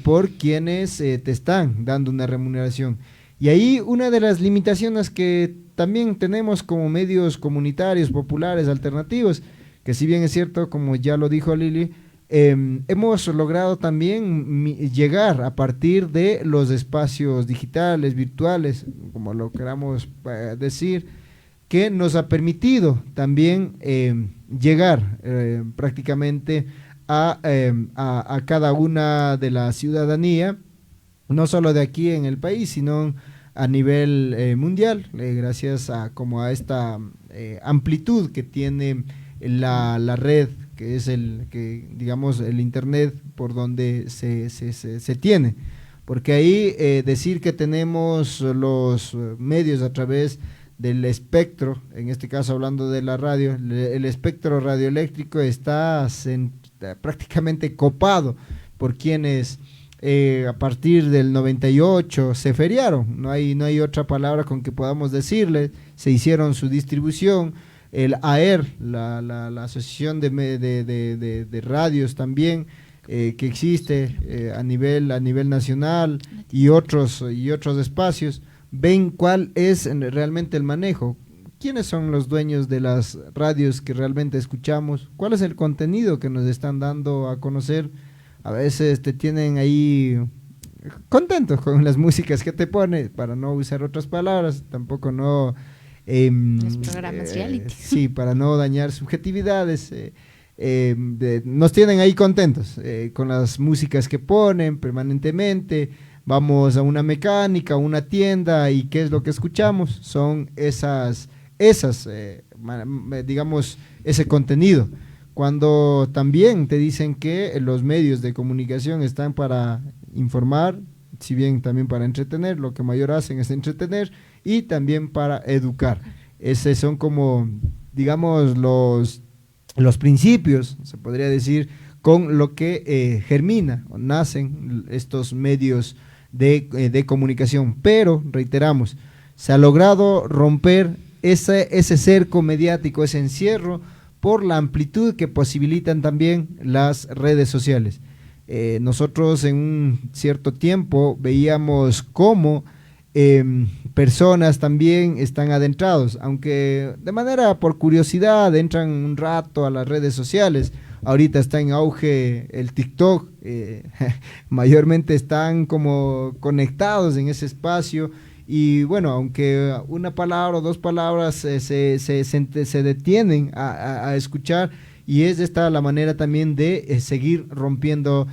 [SPEAKER 8] por quienes te están dando una remuneración. Y ahí una de las limitaciones que también tenemos como medios comunitarios, populares, alternativos, que si bien es cierto, como ya lo dijo Lili, hemos logrado también llegar a partir de los espacios digitales, virtuales, como lo queramos decir, que nos ha permitido también llegar prácticamente a cada una de la ciudadanía, no solo de aquí en el país, sino a nivel mundial, gracias a esta amplitud que tiene la red, que es el internet por donde se tiene, porque ahí decir que tenemos los medios a través del espectro, en este caso hablando de la radio, el espectro radioeléctrico está prácticamente copado por quienes a partir del 98 se feriaron, no hay otra palabra con que podamos decirle, se hicieron su distribución. El AER, la asociación de radios también, que existe a nivel nacional, y otros espacios, ven cuál es realmente el manejo, quiénes son los dueños de las radios que realmente escuchamos, cuál es el contenido que nos están dando a conocer. A veces te tienen ahí contentos con las músicas que te pone, para no usar otras palabras, tampoco no...
[SPEAKER 9] los programas reality.
[SPEAKER 8] Sí, para no dañar subjetividades, nos tienen ahí contentos con las músicas que ponen permanentemente. Vamos a una mecánica, a una tienda, y ¿qué es lo que escuchamos? Son digamos, ese contenido. Cuando también te dicen que los medios de comunicación están para informar, si bien también para entretener, lo que mayor hacen es entretener, y también para educar. Esos son como, digamos, los los principios, se podría decir, con lo que germina o nacen estos medios de comunicación. Pero, reiteramos, se ha logrado romper ese cerco mediático, ese encierro, por la amplitud que posibilitan también las redes sociales. Nosotros en un cierto tiempo veíamos cómo personas también están adentrados, aunque de manera por curiosidad entran un rato a las redes sociales. Ahorita está en auge el TikTok, mayormente están como conectados en ese espacio y bueno, aunque una palabra o dos palabras se detienen a escuchar, y es esta la manera también de seguir rompiendo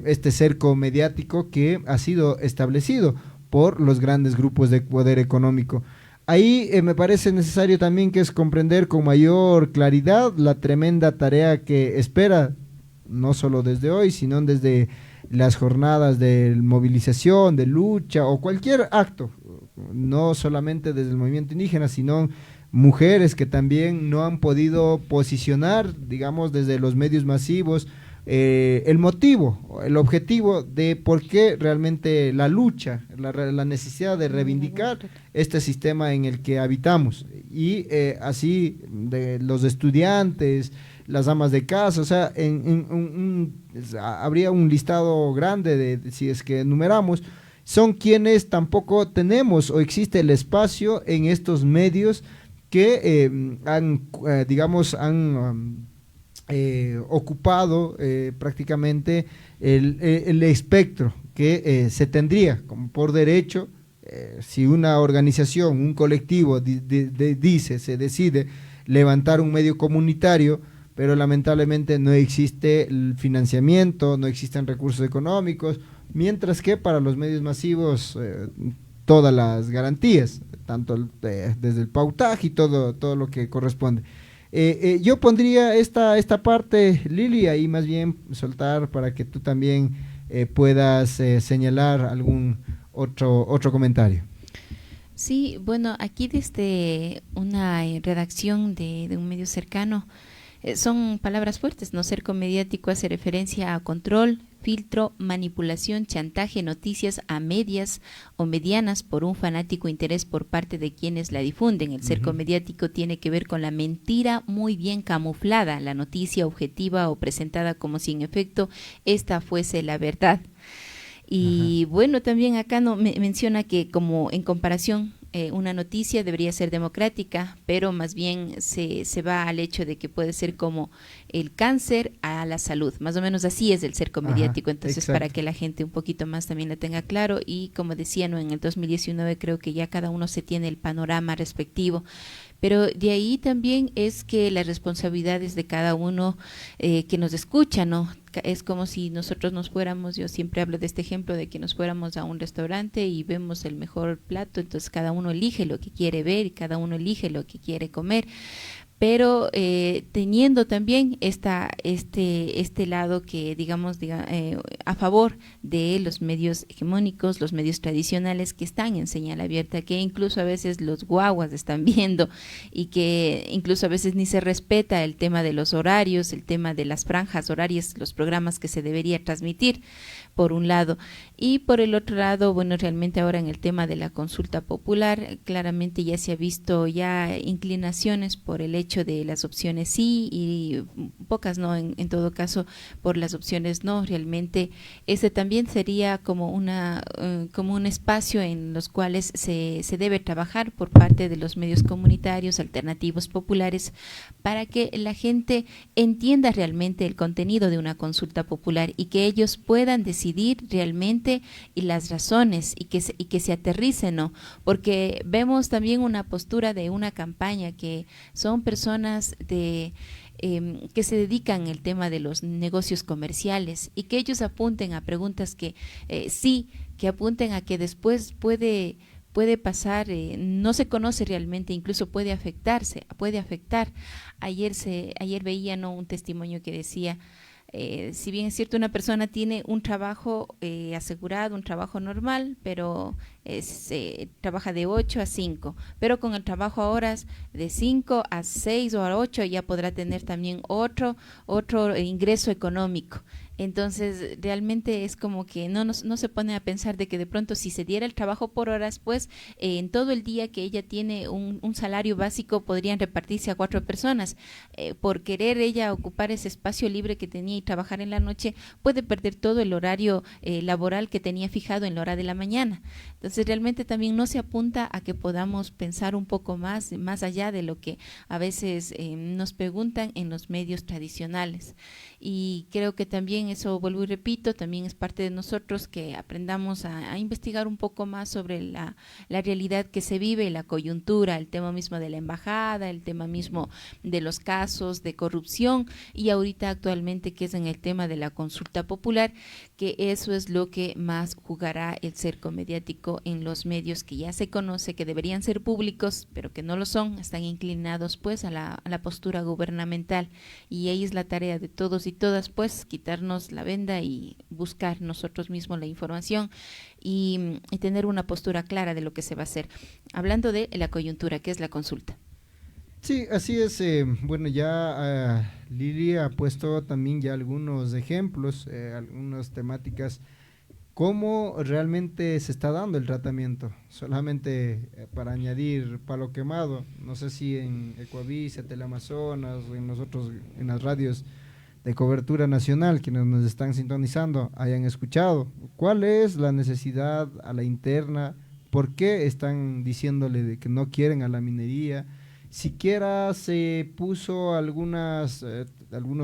[SPEAKER 8] este cerco mediático que ha sido establecido por los grandes grupos de poder económico. Ahí me parece necesario también que es comprender con mayor claridad la tremenda tarea que espera, no solo desde hoy, sino desde las jornadas de movilización, de lucha o cualquier acto, no solamente desde el movimiento indígena, sino mujeres que también no han podido posicionar, digamos, desde los medios masivos, el motivo, el objetivo de por qué realmente la lucha, la necesidad de reivindicar este sistema en el que habitamos, y así de los estudiantes, las amas de casa, o sea, habría un listado grande de si es que enumeramos, son quienes tampoco tenemos o existe el espacio en estos medios que han ocupado prácticamente el espectro que se tendría como por derecho. Si una organización, un colectivo se decide levantar un medio comunitario, pero lamentablemente no existe el financiamiento, no existen recursos económicos, mientras que para los medios masivos todas las garantías, tanto desde el pautaje y todo lo que corresponde. Yo pondría esta parte, Lili, ahí más bien soltar para que tú también puedas señalar algún otro comentario.
[SPEAKER 9] Sí, bueno, aquí desde una redacción de un medio cercano, son palabras fuertes, ¿no? Cerco mediático hace referencia a control, filtro, manipulación, chantaje, noticias a medias o medianas por un fanático interés por parte de quienes la difunden. El cerco mediático tiene que ver con la mentira muy bien camuflada, la noticia objetiva o presentada como si en efecto esta fuese la verdad. Y bueno, también acá menciona que como en comparación una noticia debería ser democrática, pero más bien se va al hecho de que puede ser como el cáncer a la salud, más o menos así es el cerco mediático. Entonces exacto, para que la gente un poquito más también la tenga claro, y como decía, ¿no?, en el 2019 creo que ya cada uno se tiene el panorama respectivo. Pero de ahí también es que las responsabilidades de cada uno que nos escucha, ¿no? Es como si nosotros nos fuéramos, yo siempre hablo de este ejemplo de que nos fuéramos a un restaurante y vemos el mejor plato, entonces cada uno elige lo que quiere ver y cada uno elige lo que quiere comer. Pero teniendo también este lado que digamos a favor de los medios hegemónicos, los medios tradicionales que están en señal abierta, que incluso a veces los guaguas están viendo y que incluso a veces ni se respeta el tema de los horarios, el tema de las franjas horarias, los programas que se debería transmitir, por un lado. Y por el otro lado, bueno, realmente ahora en el tema de la consulta popular, claramente ya se ha visto ya inclinaciones por el hecho de las opciones sí y pocas no, en todo caso por las opciones no. Realmente ese también sería como un espacio en los cuales se debe trabajar por parte de los medios comunitarios, alternativos, populares, para que la gente entienda realmente el contenido de una consulta popular y que ellos puedan decidir realmente y las razones y que se aterricen, ¿no? Porque vemos también una postura de una campaña que son personas que se dedican al tema de los negocios comerciales y que ellos apunten a preguntas que que apunten a que después puede pasar, no se conoce realmente, incluso puede afectar. Ayer veía, ¿no?, un testimonio que decía Si bien es cierto, una persona tiene un trabajo asegurado, un trabajo normal, pero trabaja de 8 a 5, pero con el trabajo a horas de 5 a 6 o a 8 ya podrá tener también otro ingreso económico. Entonces realmente es como que no se pone a pensar de que de pronto si se diera el trabajo por horas, pues en todo el día que ella tiene un salario básico podrían repartirse a 4 personas. Por querer ella ocupar ese espacio libre que tenía y trabajar en la noche, puede perder todo el horario laboral que tenía fijado en la hora de la mañana. Entonces realmente también no se apunta a que podamos pensar un poco más allá de lo que a veces nos preguntan en los medios tradicionales. Y creo que también eso, vuelvo y repito, también es parte de nosotros que aprendamos a investigar un poco más sobre la realidad que se vive, la coyuntura, el tema mismo de la embajada, el tema mismo de los casos de corrupción y ahorita actualmente que es en el tema de la consulta popular, que eso es lo que más jugará el cerco mediático en los medios que ya se conoce, que deberían ser públicos, pero que no lo son, están inclinados pues a la postura gubernamental, y ahí es la tarea de todos y todas, pues quitarnos la venda y buscar nosotros mismos la información y tener una postura clara de lo que se va a hacer. Hablando de la coyuntura, ¿qué es la consulta?
[SPEAKER 8] Sí, así es. Bueno, ya Lili ha puesto también ya algunos ejemplos, algunas temáticas, cómo realmente se está dando el tratamiento. Solamente para añadir palo quemado, no sé si en Ecuavisa, Teleamazonas o en nosotros en las radios de cobertura nacional, quienes nos están sintonizando, hayan escuchado cuál es la necesidad a la interna, por qué están diciéndole de que no quieren a la minería. Siquiera se puso algunos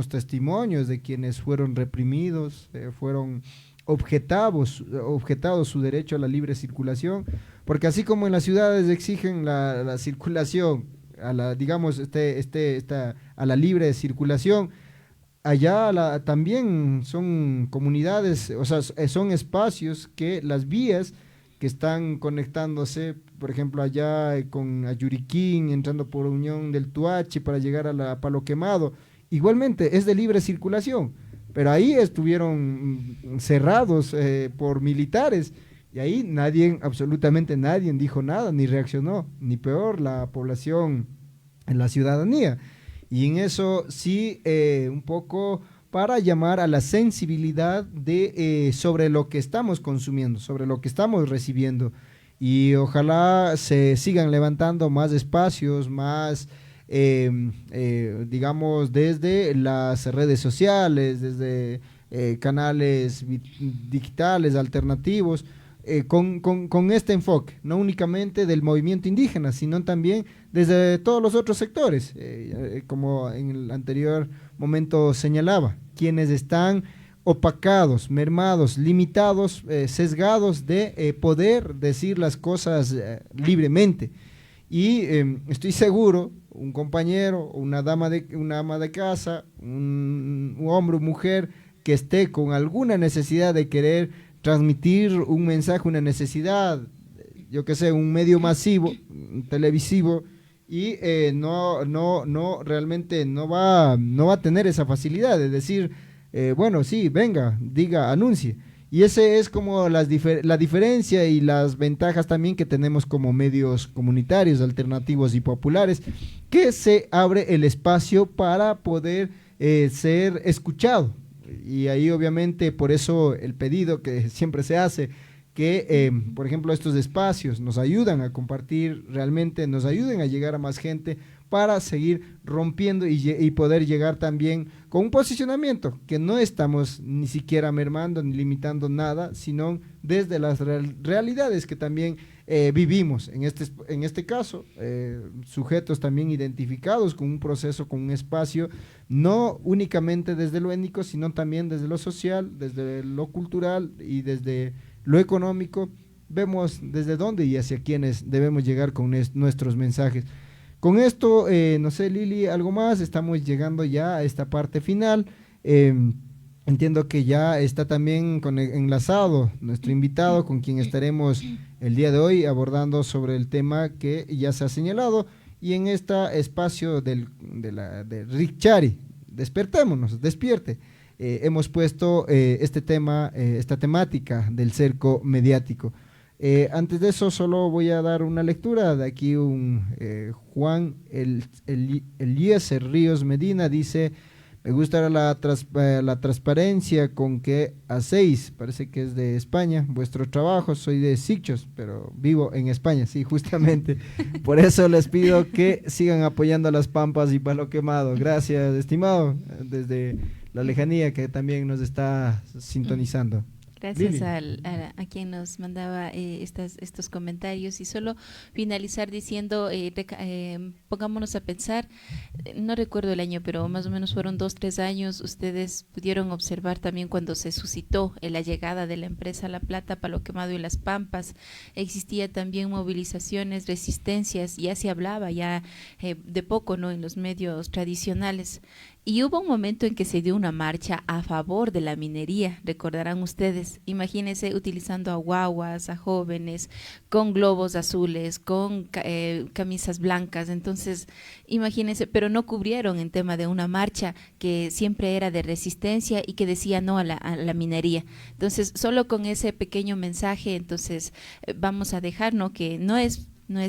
[SPEAKER 8] testimonios de quienes fueron reprimidos, fueron objetados su derecho a la libre circulación, porque así como en las ciudades exigen la circulación, a la libre circulación, allá también son comunidades, o sea, son espacios que las vías que están conectándose, por ejemplo, allá con Ayuriquín, entrando por Unión del Tuachi para llegar a Palo Quemado, igualmente es de libre circulación, pero ahí estuvieron cerrados por militares, y ahí absolutamente nadie dijo nada, ni reaccionó, ni peor la población, la ciudadanía. Y en eso sí, un poco para llamar a la sensibilidad sobre lo que estamos consumiendo, sobre lo que estamos recibiendo. Y ojalá se sigan levantando más espacios, más, digamos, desde las redes sociales, desde canales digitales alternativos, con este enfoque, no únicamente del movimiento indígena, sino también desde todos los otros sectores, como en el anterior momento señalaba, quienes están opacados, mermados, limitados, sesgados de poder decir las cosas libremente. Y estoy seguro, un compañero, una ama de casa, un hombre o mujer que esté con alguna necesidad de querer transmitir un mensaje, una necesidad, yo que sé, un medio masivo, televisivo, y realmente no va a tener esa facilidad de decir, bueno, sí, venga, diga, anuncie. Y ese es como la diferencia y las ventajas también que tenemos como medios comunitarios, alternativos y populares, que se abre el espacio para poder ser escuchado. Y ahí obviamente por eso el pedido que siempre se hace, que por ejemplo estos espacios nos ayudan a compartir, realmente nos ayuden a llegar a más gente para seguir rompiendo y poder llegar también con un posicionamiento que no estamos ni siquiera mermando ni limitando nada, sino desde las realidades que también vivimos, en este caso, sujetos también identificados con un proceso, con un espacio, no únicamente desde lo étnico, sino también desde lo social, desde lo cultural y desde lo económico. Vemos desde dónde y hacia quiénes debemos llegar con nuestros mensajes. Con esto, no sé, Lili, algo más, estamos llegando ya a esta parte final. Entiendo que ya está también enlazado nuestro invitado, con quien estaremos el día de hoy abordando sobre el tema que ya se ha señalado, y en este espacio de Rick Chari, despertémonos, despierte. hemos puesto este tema, esta temática del cerco mediático. Antes de eso, solo voy a dar una lectura de aquí. Juan Eliezer Ríos Medina dice: me gusta la transparencia con que hacéis, parece que es de España, vuestro trabajo. Soy de Sitges, pero vivo en España, sí, justamente. Por eso les pido que sigan apoyando a Las Pampas y Palo Quemado. Gracias, estimado, desde la lejanía que también nos está sintonizando.
[SPEAKER 9] Gracias a quien nos mandaba estos comentarios, y solo finalizar diciendo, pongámonos a pensar, no recuerdo el año, pero más o menos fueron 2-3 años, ustedes pudieron observar también cuando se suscitó la llegada de la empresa La Plata, Palo Quemado y Las Pampas, existía también movilizaciones, resistencias, ya se hablaba ya de poco, ¿no?, en los medios tradicionales. Y hubo un momento en que se dio una marcha a favor de la minería, recordarán ustedes, imagínense utilizando a guaguas, a jóvenes, con globos azules, con camisas blancas, entonces imagínense, pero no cubrieron en tema de una marcha que siempre era de resistencia y que decía no a la minería. Entonces, solo con ese pequeño mensaje, entonces vamos a dejar, ¿no?, que no es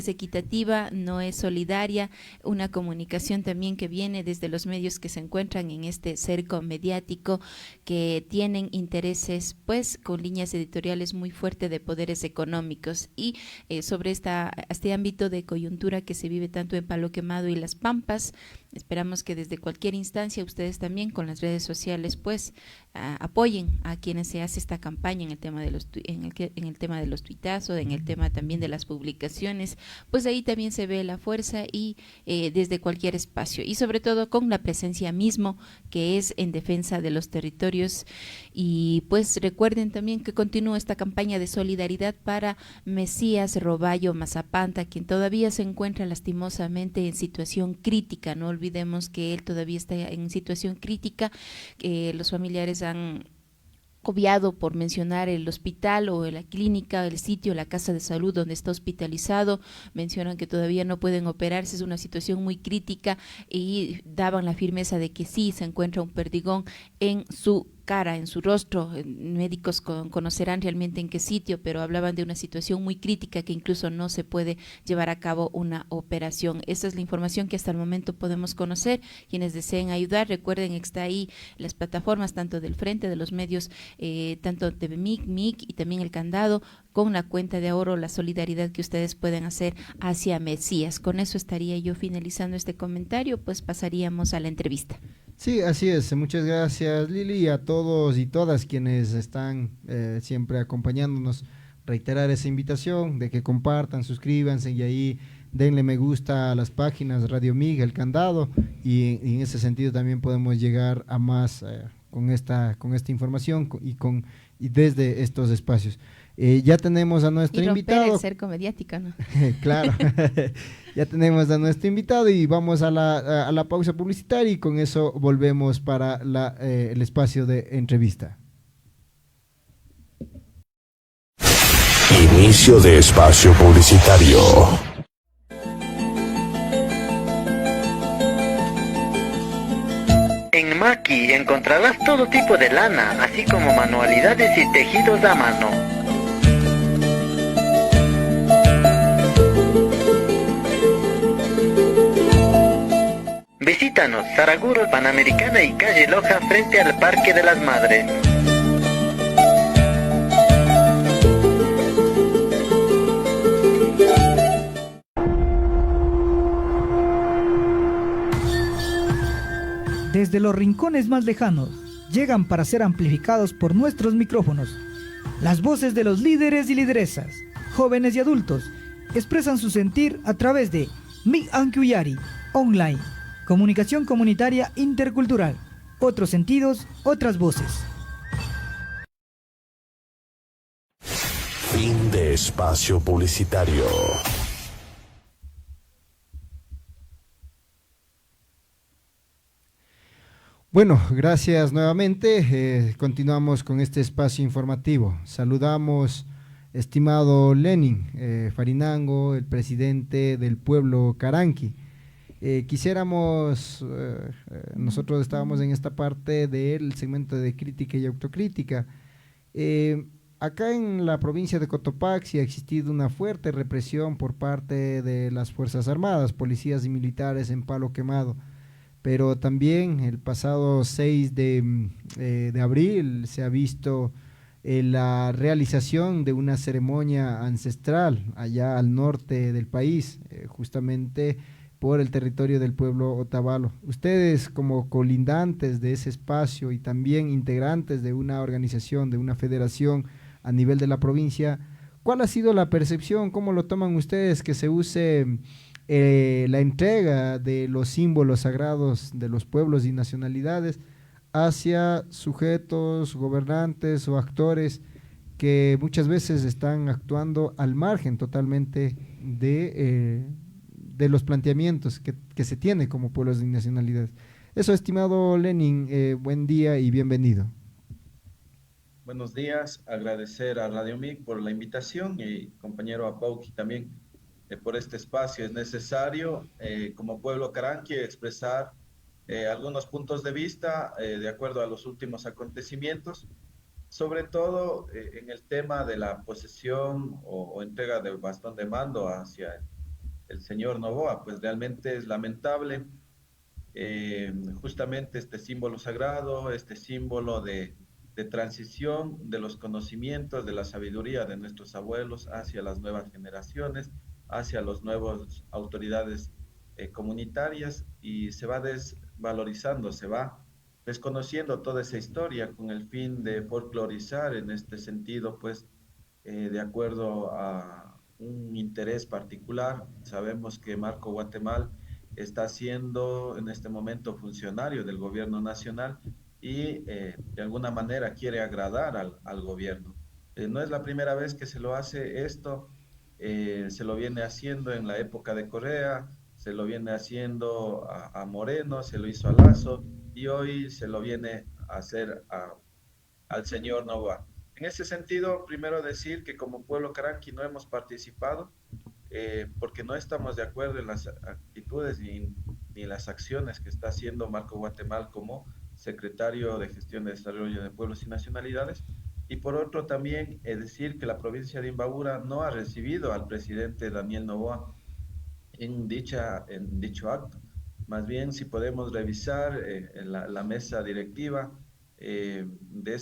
[SPEAKER 9] equitativa, no es solidaria, una comunicación también que viene desde los medios que se encuentran en este cerco mediático, que tienen intereses pues con líneas editoriales muy fuertes de poderes económicos, y sobre este ámbito de coyuntura que se vive tanto en Palo Quemado y Las Pampas, esperamos que desde cualquier instancia ustedes también con las redes sociales pues apoyen a quienes se hace esta campaña en el tema de el tema de los tuitazos, en el tema también de las publicaciones, pues ahí también se ve la fuerza, y desde cualquier espacio, y sobre todo con la presencia mismo que es en defensa de los territorios. Y pues recuerden también que continúa esta campaña de solidaridad para Mesías Roballo Mazapanta, quien todavía se encuentra lastimosamente en situación crítica. No olvidemos que él todavía está en situación crítica, que los familiares han obviado por mencionar el hospital o la clínica, el sitio, la casa de salud donde está hospitalizado, mencionan que todavía no pueden operarse, es una situación muy crítica, y daban la firmeza de que sí se encuentra un perdigón en su cara, en su rostro. Médicos conocerán realmente en qué sitio, pero hablaban de una situación muy crítica que incluso no se puede llevar a cabo una operación. Esa es la información que hasta el momento podemos conocer. Quienes deseen ayudar, recuerden que está ahí las plataformas tanto del Frente, de los medios, tanto de MIC y también el Candado, con la cuenta de ahorro, la solidaridad que ustedes pueden hacer hacia Mesías. Con eso estaría yo finalizando este comentario, pues pasaríamos a la entrevista.
[SPEAKER 8] Sí, así es. Muchas gracias, Lili, y a todos y todas quienes están siempre acompañándonos. Reiterar esa invitación de que compartan, suscríbanse y ahí denle me gusta a las páginas Radio MIG, El Candado, y en ese sentido también podemos llegar a más con esta información y desde estos espacios. Ya tenemos a nuestro invitado.
[SPEAKER 9] El cerco mediático, ¿no?
[SPEAKER 8] Claro, ya tenemos a nuestro invitado y vamos a la pausa publicitaria, y con eso volvemos para el espacio de entrevista.
[SPEAKER 1] Inicio de espacio publicitario.
[SPEAKER 10] En Maki encontrarás todo tipo de lana, así como manualidades y tejidos a mano. Visítanos, Saraguro, Panamericana y Calle Loja, frente al Parque de las Madres.
[SPEAKER 4] Desde los rincones más lejanos, llegan para ser amplificados por nuestros micrófonos. Las voces de los líderes y lideresas, jóvenes y adultos, expresan su sentir a través de Mi Ankuyari, online, comunicación comunitaria intercultural, otros sentidos, otras voces.
[SPEAKER 1] Fin de espacio publicitario.
[SPEAKER 8] Bueno, gracias nuevamente. Continuamos con este espacio informativo. Saludamos, estimado Lenin Farinango, el presidente del pueblo Caranqui. Quisiéramos, nosotros estábamos en esta parte del segmento de crítica y autocrítica. Acá en la provincia de Cotopaxi ha existido una fuerte represión por parte de las Fuerzas Armadas, policías y militares en palo quemado, pero también el pasado 6 de abril se ha visto la realización de una ceremonia ancestral allá al norte del país, justamente por el territorio del pueblo Otavalo. Ustedes como colindantes de ese espacio y también integrantes de una organización, de una federación a nivel de la provincia, ¿cuál ha sido la percepción? ¿Cómo lo toman ustedes que se use la entrega de los símbolos sagrados de los pueblos y nacionalidades hacia sujetos, gobernantes o actores que muchas veces están actuando al margen totalmente de los planteamientos que se tiene como pueblos y nacionalidades? Eso, estimado Lenin, buen día y bienvenido.
[SPEAKER 14] Buenos días, agradecer a Radio MIC por la invitación y compañero Apauqui también por este espacio. Es necesario como pueblo caranqui expresar algunos puntos de vista de acuerdo a los últimos acontecimientos, sobre todo en el tema de la posesión o entrega del bastón de mando hacia el señor Noboa. Pues realmente es lamentable justamente este símbolo sagrado, este símbolo de transición de los conocimientos, de la sabiduría de nuestros abuelos hacia las nuevas generaciones, hacia las nuevas autoridades comunitarias, y se va desvalorizando, se va desconociendo toda esa historia con el fin de folclorizar en este sentido, pues de acuerdo a un interés particular. Sabemos que Marco Guatemala está siendo en este momento funcionario del gobierno nacional y de alguna manera quiere agradar al gobierno. No es la primera vez que se lo hace esto, se lo viene haciendo en la época de Correa, se lo viene haciendo a Moreno, se lo hizo a Lazo y hoy se lo viene a hacer al señor Noboa. En ese sentido, primero decir que como pueblo caranqui no hemos participado porque no estamos de acuerdo en las actitudes ni las acciones que está haciendo Marco Guatemala como secretario de Gestión de Desarrollo de Pueblos y Nacionalidades. Y por otro también decir que la provincia de Imbabura no ha recibido al presidente Daniel Noboa en dicho acto. Más bien, si podemos revisar la mesa directiva de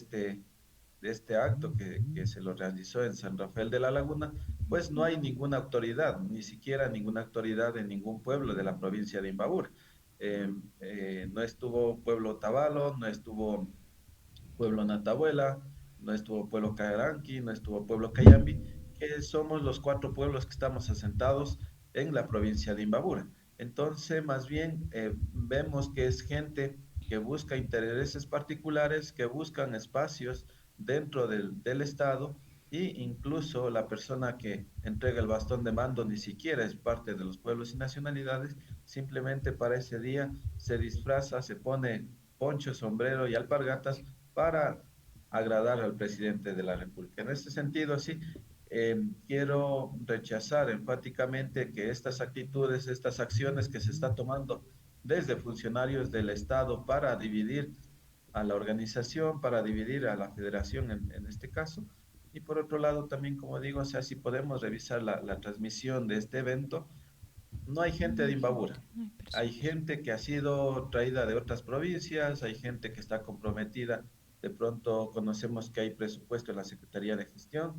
[SPEAKER 14] este acto que se lo realizó en San Rafael de la Laguna, pues no hay ninguna autoridad, ni siquiera ninguna autoridad en ningún pueblo de la provincia de Imbabura. No estuvo pueblo Otavalo, no estuvo pueblo Natabuela, no estuvo pueblo Caranqui, no estuvo pueblo Cayambi, que somos los 4 pueblos que estamos asentados en la provincia de Imbabura. Entonces, más bien, vemos que es gente que busca intereses particulares, que buscan espacios dentro del Estado, e incluso la persona que entrega el bastón de mando ni siquiera es parte de los pueblos y nacionalidades, simplemente para ese día se disfraza, se pone poncho, sombrero y alpargatas para agradar al presidente de la República. En este sentido, sí, quiero rechazar enfáticamente que estas actitudes, estas acciones que se está tomando desde funcionarios del Estado para dividir a la organización, para dividir a la federación en este caso. Y por otro lado también, como digo, o sea, si podemos revisar la transmisión de este evento, no hay gente de Imbabura, hay gente que ha sido traída de otras provincias, hay gente que está comprometida, de pronto conocemos que hay presupuesto en la Secretaría de Gestión,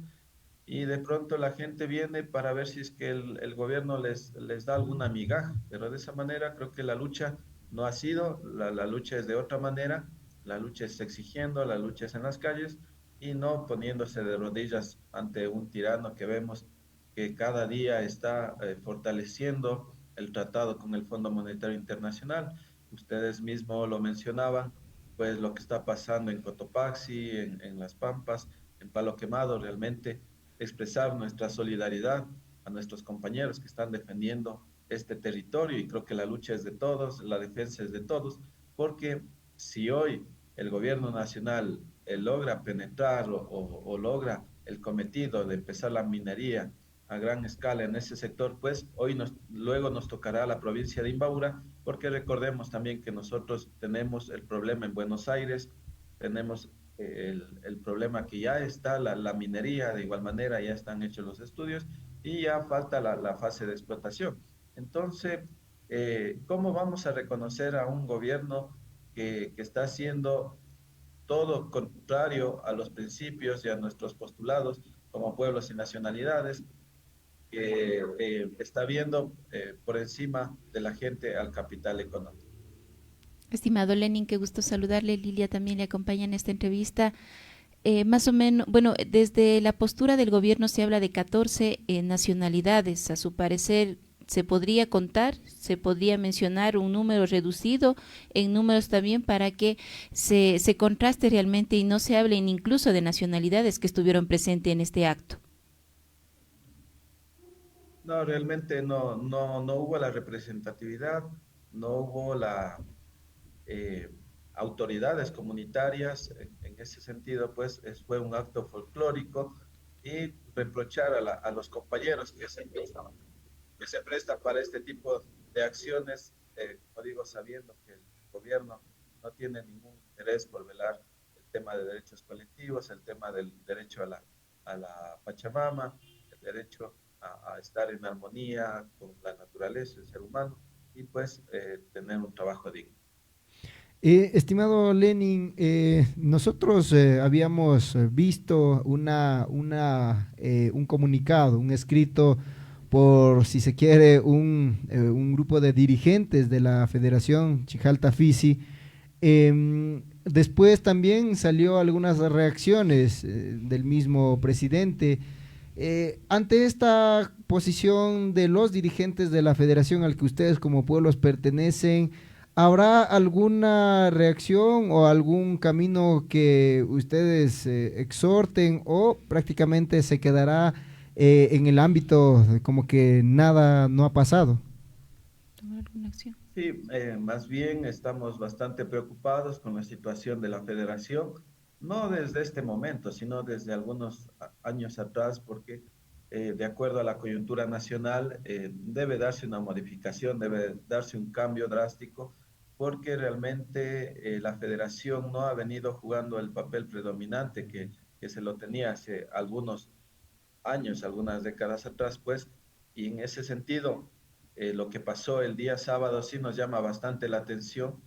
[SPEAKER 14] y de pronto la gente viene para ver si es que el gobierno les da alguna migaja, pero de esa manera creo que la lucha no ha sido, la lucha es de otra manera, la lucha es exigiendo, la lucha es en las calles y no poniéndose de rodillas ante un tirano que vemos que cada día está fortaleciendo el tratado con el Fondo Monetario Internacional. Ustedes mismos lo mencionaban, pues lo que está pasando en Cotopaxi, en Las Pampas, en Palo Quemado, realmente expresar nuestra solidaridad a nuestros compañeros que están defendiendo este territorio, y creo que la lucha es de todos, la defensa es de todos, porque si hoy el gobierno nacional logra penetrar o logra el cometido de empezar la minería a gran escala en ese sector, pues luego nos tocará a la provincia de Imbabura, porque recordemos también que nosotros tenemos el problema en Buenos Aires, tenemos el problema que ya está la minería, de igual manera ya están hechos los estudios y ya falta la fase de explotación. Entonces, ¿cómo vamos a reconocer a un gobierno que está haciendo todo contrario a los principios y a nuestros postulados como pueblos y nacionalidades, que está viendo por encima de la gente al capital económico?
[SPEAKER 9] Estimado Lenin, qué gusto saludarle. Lilia también le acompaña en esta entrevista. Más o menos, bueno, desde la postura del gobierno se habla de 14 nacionalidades. A su parecer, ¿se podría contar? ¿Se podría mencionar un número reducido en números también para que se contraste realmente y no se hable incluso de nacionalidades que estuvieron presentes en este acto?
[SPEAKER 14] No, realmente no hubo la representatividad, no hubo la autoridades comunitarias. En ese sentido, pues fue un acto folclórico y reprochar a los compañeros que se prestan para este tipo de acciones, como digo, sabiendo que el gobierno no tiene ningún interés por velar el tema de derechos colectivos, el tema del derecho a la Pachamama, el derecho a estar en armonía con la naturaleza, el ser humano, y pues tener un trabajo digno.
[SPEAKER 8] Estimado Lenin, nosotros habíamos visto un comunicado, un escrito por, si se quiere, un grupo de dirigentes de la Federación Chijalta Fisi. Después también salió algunas reacciones del mismo presidente. Ante esta posición de los dirigentes de la federación al que ustedes como pueblos pertenecen, ¿habrá alguna reacción o algún camino que ustedes exhorten, o prácticamente se quedará en el ámbito como que nada no ha pasado?
[SPEAKER 9] ¿Tomar alguna acción?
[SPEAKER 14] Sí, más bien estamos bastante preocupados con la situación de la federación, no desde este momento, sino desde algunos años atrás, porque de acuerdo a la coyuntura nacional debe darse una modificación, debe darse un cambio drástico, porque realmente la federación no ha venido jugando el papel predominante que se lo tenía hace algunos años, algunas décadas atrás, pues, y en ese sentido, lo que pasó el día sábado sí nos llama bastante la atención,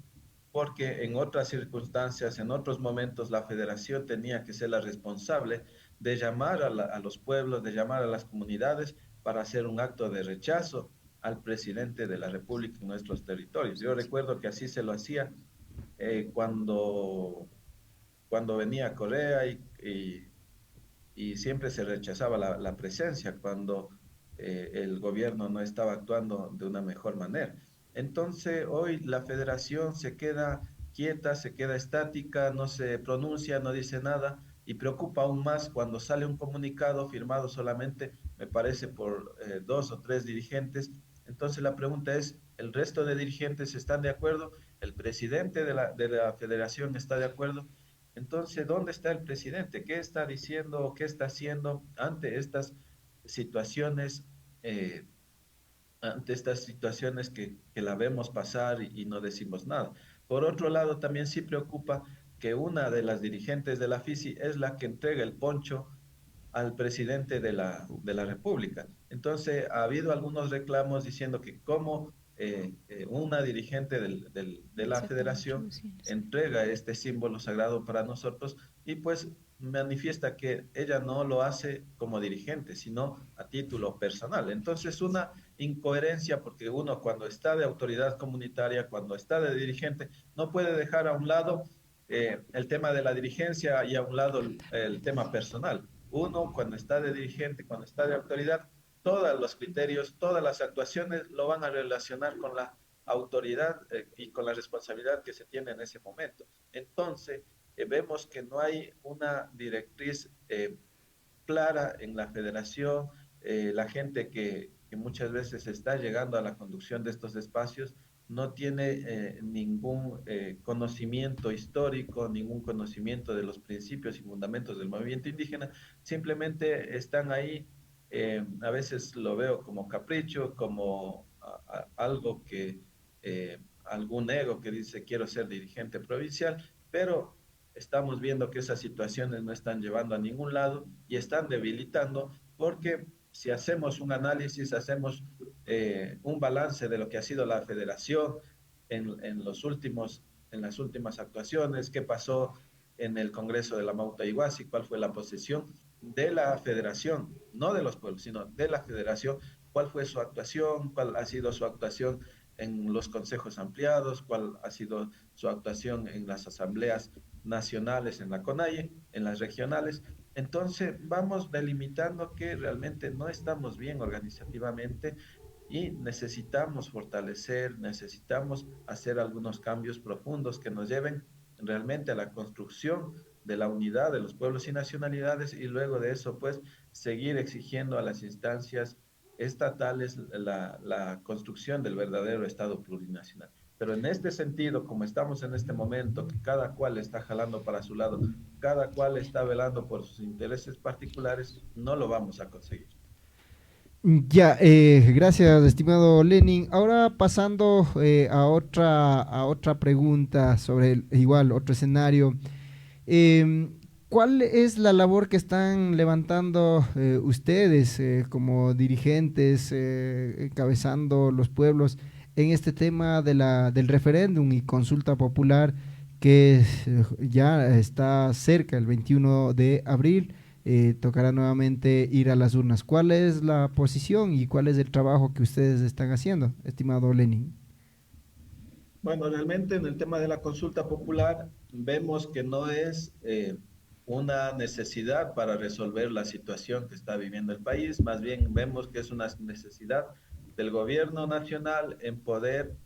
[SPEAKER 14] porque en otras circunstancias, en otros momentos, la federación tenía que ser la responsable de llamar a los pueblos, de llamar a las comunidades para hacer un acto de rechazo al presidente de la República en nuestros territorios. Yo recuerdo que así se lo hacía cuando venía Correa y siempre se rechazaba la presencia cuando el gobierno no estaba actuando de una mejor manera. Entonces, hoy la federación se queda quieta, se queda estática, no se pronuncia, no dice nada, y preocupa aún más cuando sale un comunicado firmado solamente, me parece, por 2 o 3 dirigentes. Entonces, la pregunta es, ¿el resto de dirigentes están de acuerdo? ¿El presidente de la federación está de acuerdo? Entonces, ¿dónde está el presidente? ¿Qué está diciendo o qué está haciendo ante estas situaciones? Ante estas situaciones que la vemos pasar y no decimos nada. Por otro lado, también sí preocupa que una de las dirigentes de la FISI es la que entrega el poncho al presidente de la República. Entonces, ha habido algunos reclamos diciendo que como una dirigente de la federación entrega este símbolo sagrado para nosotros, y pues manifiesta que ella no lo hace como dirigente, sino a título personal. Entonces, una incoherencia, porque uno cuando está de autoridad comunitaria, cuando está de dirigente, no puede dejar a un lado el tema de la dirigencia y a un lado el tema personal. Uno cuando está de dirigente, cuando está de autoridad, todos los criterios, todas las actuaciones lo van a relacionar con la autoridad y con la responsabilidad que se tiene en ese momento. Entonces, vemos que no hay una directriz clara en la federación. La gente que muchas veces está llegando a la conducción de estos espacios no tiene ningún conocimiento histórico, ningún conocimiento de los principios y fundamentos del movimiento indígena, simplemente están ahí A veces lo veo como capricho, como algo que, algún ego que dice quiero ser dirigente provincial, pero estamos viendo que esas situaciones no están llevando a ningún lado y están debilitando, porque si hacemos un análisis, hacemos un balance de lo que ha sido la federación en las últimas actuaciones, qué pasó en el Congreso de la Mauta Iguasi, cuál fue la posición de la federación, no de los pueblos, sino de la federación, cuál fue su actuación, cuál ha sido su actuación en los consejos ampliados, cuál ha sido su actuación en las asambleas nacionales, en la CONAIE, en las regionales. Entonces vamos delimitando que realmente no estamos bien organizativamente y necesitamos fortalecer, necesitamos hacer algunos cambios profundos que nos lleven realmente a la construcción de la unidad de los pueblos y nacionalidades, y luego de eso pues seguir exigiendo a las instancias estatales la construcción del verdadero Estado plurinacional. Pero en este sentido, como estamos en este momento, que cada cual está jalando para su lado, cada cual está velando por sus intereses particulares, no lo vamos a conseguir.
[SPEAKER 8] Ya, gracias, estimado Lenin. Ahora pasando a otra pregunta sobre igual otro escenario. ¿Cuál es la labor que están levantando ustedes como dirigentes, encabezando los pueblos en este tema del referéndum y consulta popular que ya está cerca, el 21 de abril? Tocará nuevamente ir a las urnas. ¿Cuál es la posición y cuál es el trabajo que ustedes están haciendo, estimado Lenin?
[SPEAKER 14] Bueno, realmente en el tema de la consulta popular vemos que no es una necesidad para resolver la situación que está viviendo el país, más bien vemos que es una necesidad del gobierno nacional en poder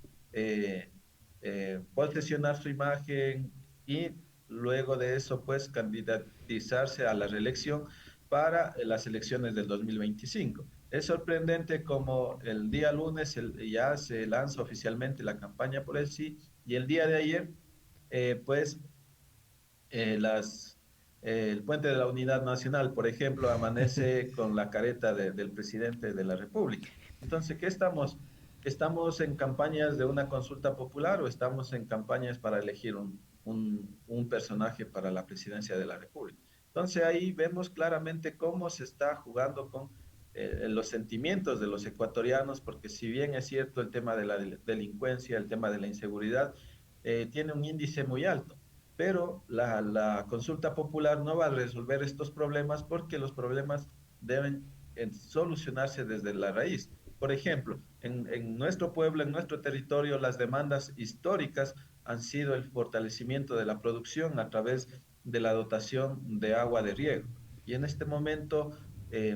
[SPEAKER 14] posesionar su imagen y luego de eso pues candidatizarse a la reelección para las elecciones del 2025. Es sorprendente como el día lunes ya se lanza oficialmente la campaña por el sí, y el día de ayer el Puente de la Unidad Nacional, por ejemplo, amanece con la careta del presidente de la República. Entonces, ¿qué estamos? ¿Estamos en campañas de una consulta popular o estamos en campañas para elegir un personaje para la presidencia de la República? Entonces ahí vemos claramente cómo se está jugando con los sentimientos de los ecuatorianos, porque si bien es cierto el tema de la delincuencia, el tema de la inseguridad, tiene un índice muy alto, pero la consulta popular no va a resolver estos problemas porque los problemas deben solucionarse desde la raíz. Por ejemplo, en nuestro pueblo, en nuestro territorio, las demandas históricas han sido el fortalecimiento de la producción a través de la dotación de agua de riego. Y en este momento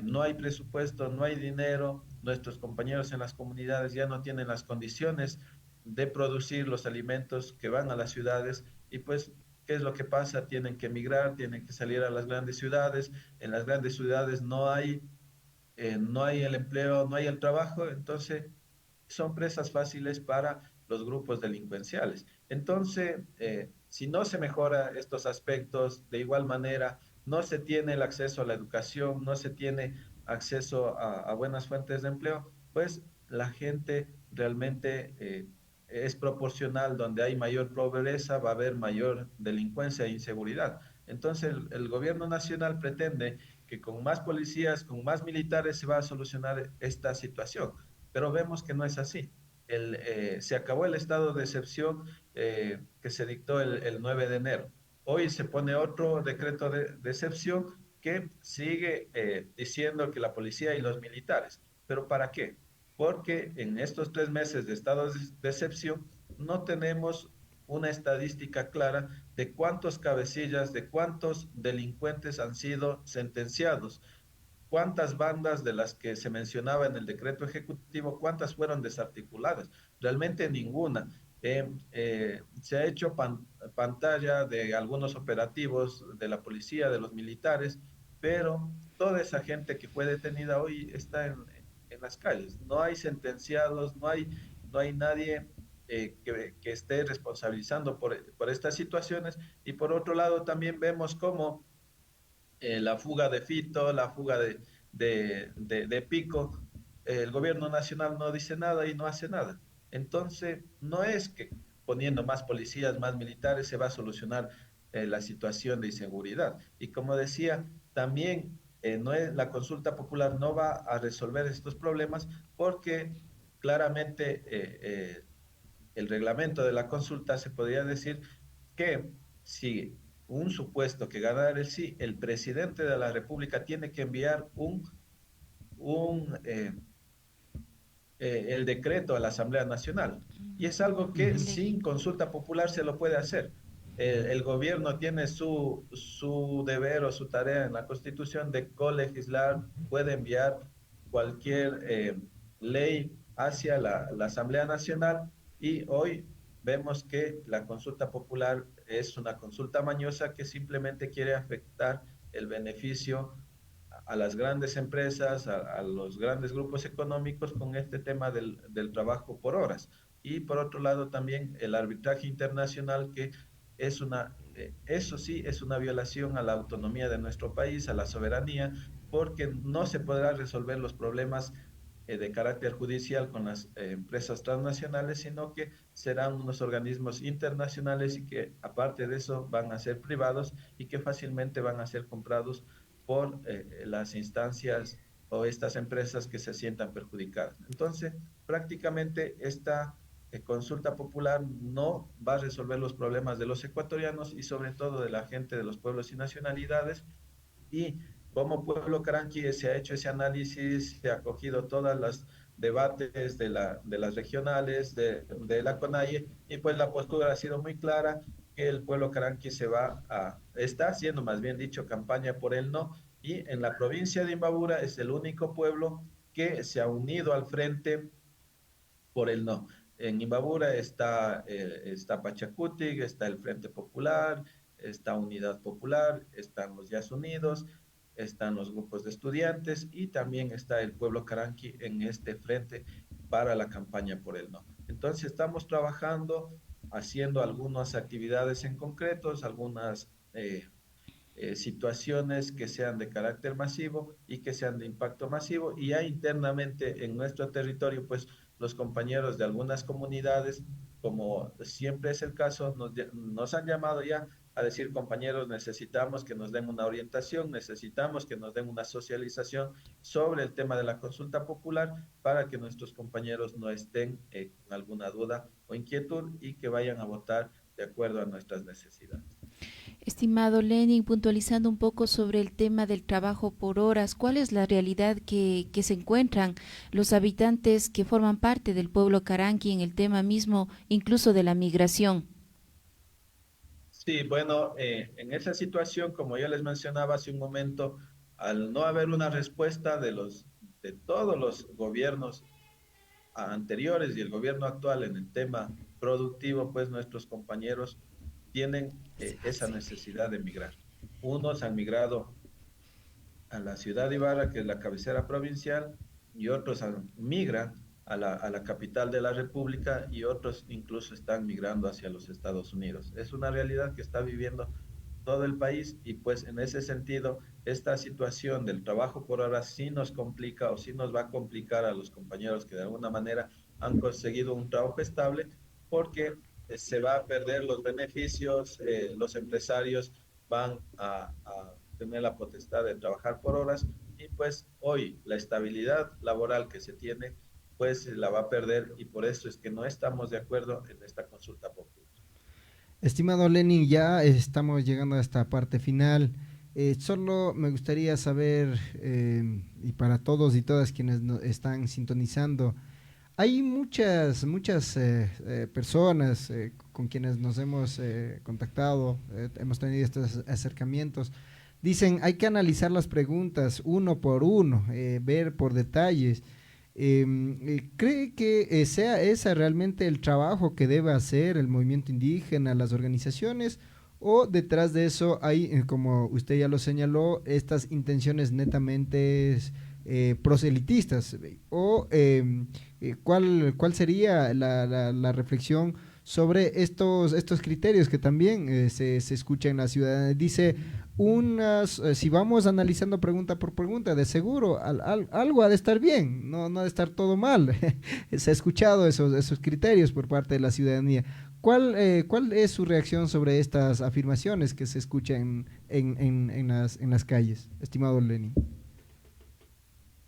[SPEAKER 14] no hay presupuesto, no hay dinero, nuestros compañeros en las comunidades ya no tienen las condiciones de producir los alimentos que van a las ciudades y pues, ¿qué es lo que pasa? Tienen que emigrar, tienen que salir a las grandes ciudades, en las grandes ciudades no hay el empleo, no hay el trabajo, entonces son presas fáciles para los grupos delincuenciales. Entonces, si no se mejora estos aspectos, de igual manera, no se tiene el acceso a la educación, no se tiene acceso a buenas fuentes de empleo, pues la gente realmente es proporcional, donde hay mayor pobreza, va a haber mayor delincuencia e inseguridad. Entonces, el gobierno nacional pretende que con más policías, con más militares se va a solucionar esta situación, pero vemos que no es así. Se acabó el estado de excepción que se dictó el 9 de enero. Hoy se pone otro decreto de excepción que sigue diciendo que la policía y los militares. ¿Pero para qué? Porque en estos 3 meses de estado de excepción no tenemos una estadística clara de cuántos cabecillas, de cuántos delincuentes han sido sentenciados, cuántas bandas de las que se mencionaba en el decreto ejecutivo, cuántas fueron desarticuladas. Realmente ninguna. Se ha hecho pantalla de algunos operativos de la policía, de los militares, pero toda esa gente que fue detenida hoy está en las calles. No hay sentenciados, no hay nadie que esté responsabilizando por estas situaciones. Y por otro lado también vemos cómo la fuga de Fito, la fuga de pico, el gobierno nacional no dice nada y no hace nada. Entonces, no es que poniendo más policías, más militares, se va a solucionar la situación de inseguridad. Y como decía, también no es, la consulta popular no va a resolver estos problemas porque claramente el reglamento de la consulta se podría decir que si un supuesto que ganara el sí, el presidente de la República tiene que enviar el decreto a la Asamblea Nacional. Y es algo que sin consulta popular se lo puede hacer. El gobierno tiene su deber o su tarea en la Constitución de colegislar, puede enviar cualquier ley hacia la Asamblea Nacional y hoy vemos que la consulta popular es una consulta mañosa que simplemente quiere afectar el beneficio a las grandes empresas, a los grandes grupos económicos con este tema del trabajo por horas. Y por otro lado también el arbitraje internacional que es eso sí es una violación a la autonomía de nuestro país, a la soberanía, porque no se podrá resolver los problemas de carácter judicial con las empresas transnacionales, sino que serán unos organismos internacionales y que aparte de eso van a ser privados y que fácilmente van a ser comprados por las instancias o estas empresas que se sientan perjudicadas. Entonces, prácticamente esta consulta popular no va a resolver los problemas de los ecuatorianos y sobre todo de la gente de los pueblos y nacionalidades. Y como pueblo caranqui se ha hecho ese análisis, se ha acogido todas las debates de las regionales, de la CONAIE, y pues la postura ha sido muy clara, que el pueblo caranqui está haciendo, más bien dicho, campaña por el no, y en la provincia de Imbabura es el único pueblo que se ha unido al frente por el no. En Imbabura está Pachacutic, está el Frente Popular, está Unidad Popular, están los Yas Unidos, están los grupos de estudiantes y también está el pueblo caranqui en este frente para la campaña por el no. Entonces estamos trabajando, haciendo algunas actividades en concretos, algunas situaciones que sean de carácter masivo y que sean de impacto masivo, y ya internamente en nuestro territorio, pues los compañeros de algunas comunidades, como siempre es el caso, nos han llamado ya a decir: compañeros, necesitamos que nos den una orientación, necesitamos que nos den una socialización sobre el tema de la consulta popular para que nuestros compañeros no estén con alguna duda o inquietud y que vayan a votar de acuerdo a nuestras necesidades.
[SPEAKER 9] Estimado Lenin, puntualizando un poco sobre el tema del trabajo por horas, ¿cuál es la realidad que se encuentran los habitantes que forman parte del pueblo caranqui en el tema mismo, incluso de la migración?
[SPEAKER 14] Sí, bueno, en esa situación, como yo les mencionaba hace un momento, al no haber una respuesta de todos los gobiernos anteriores y el gobierno actual en el tema productivo, pues nuestros compañeros tienen esa necesidad de migrar. Unos han migrado a la ciudad de Ibarra, que es la cabecera provincial, y otros migran a la capital de la República, y otros incluso están migrando hacia los Estados Unidos. Es una realidad que está viviendo todo el país, y pues en ese sentido esta situación del trabajo por horas sí nos complica o sí nos va a complicar a los compañeros que de alguna manera han conseguido un trabajo estable, porque se va a perder los beneficios, los empresarios van a tener la potestad de trabajar por horas, y pues hoy la estabilidad laboral que se tiene pues la va a perder, y por eso es que no estamos de acuerdo en esta consulta popular.
[SPEAKER 8] Estimado Lenin, ya estamos llegando a esta parte final. Solo me gustaría saber, y para todos y todas quienes están sintonizando, hay muchas personas con quienes nos hemos contactado, hemos tenido estos acercamientos. Dicen, hay que analizar las preguntas uno por uno, ver por detalles. ¿Cree que sea ese realmente el trabajo que debe hacer el movimiento indígena, las organizaciones, o detrás de eso hay, como usted ya lo señaló, estas intenciones netamente proselitistas? ¿O cuál sería la reflexión sobre estos criterios que también se escucha en la ciudadanía? Dice, si vamos analizando pregunta por pregunta, de seguro algo ha de estar bien, no ha de estar todo mal. Se ha escuchado esos criterios por parte de la ciudadanía. ¿Cuál es su reacción sobre estas afirmaciones que se escuchan en las calles, estimado Lenin?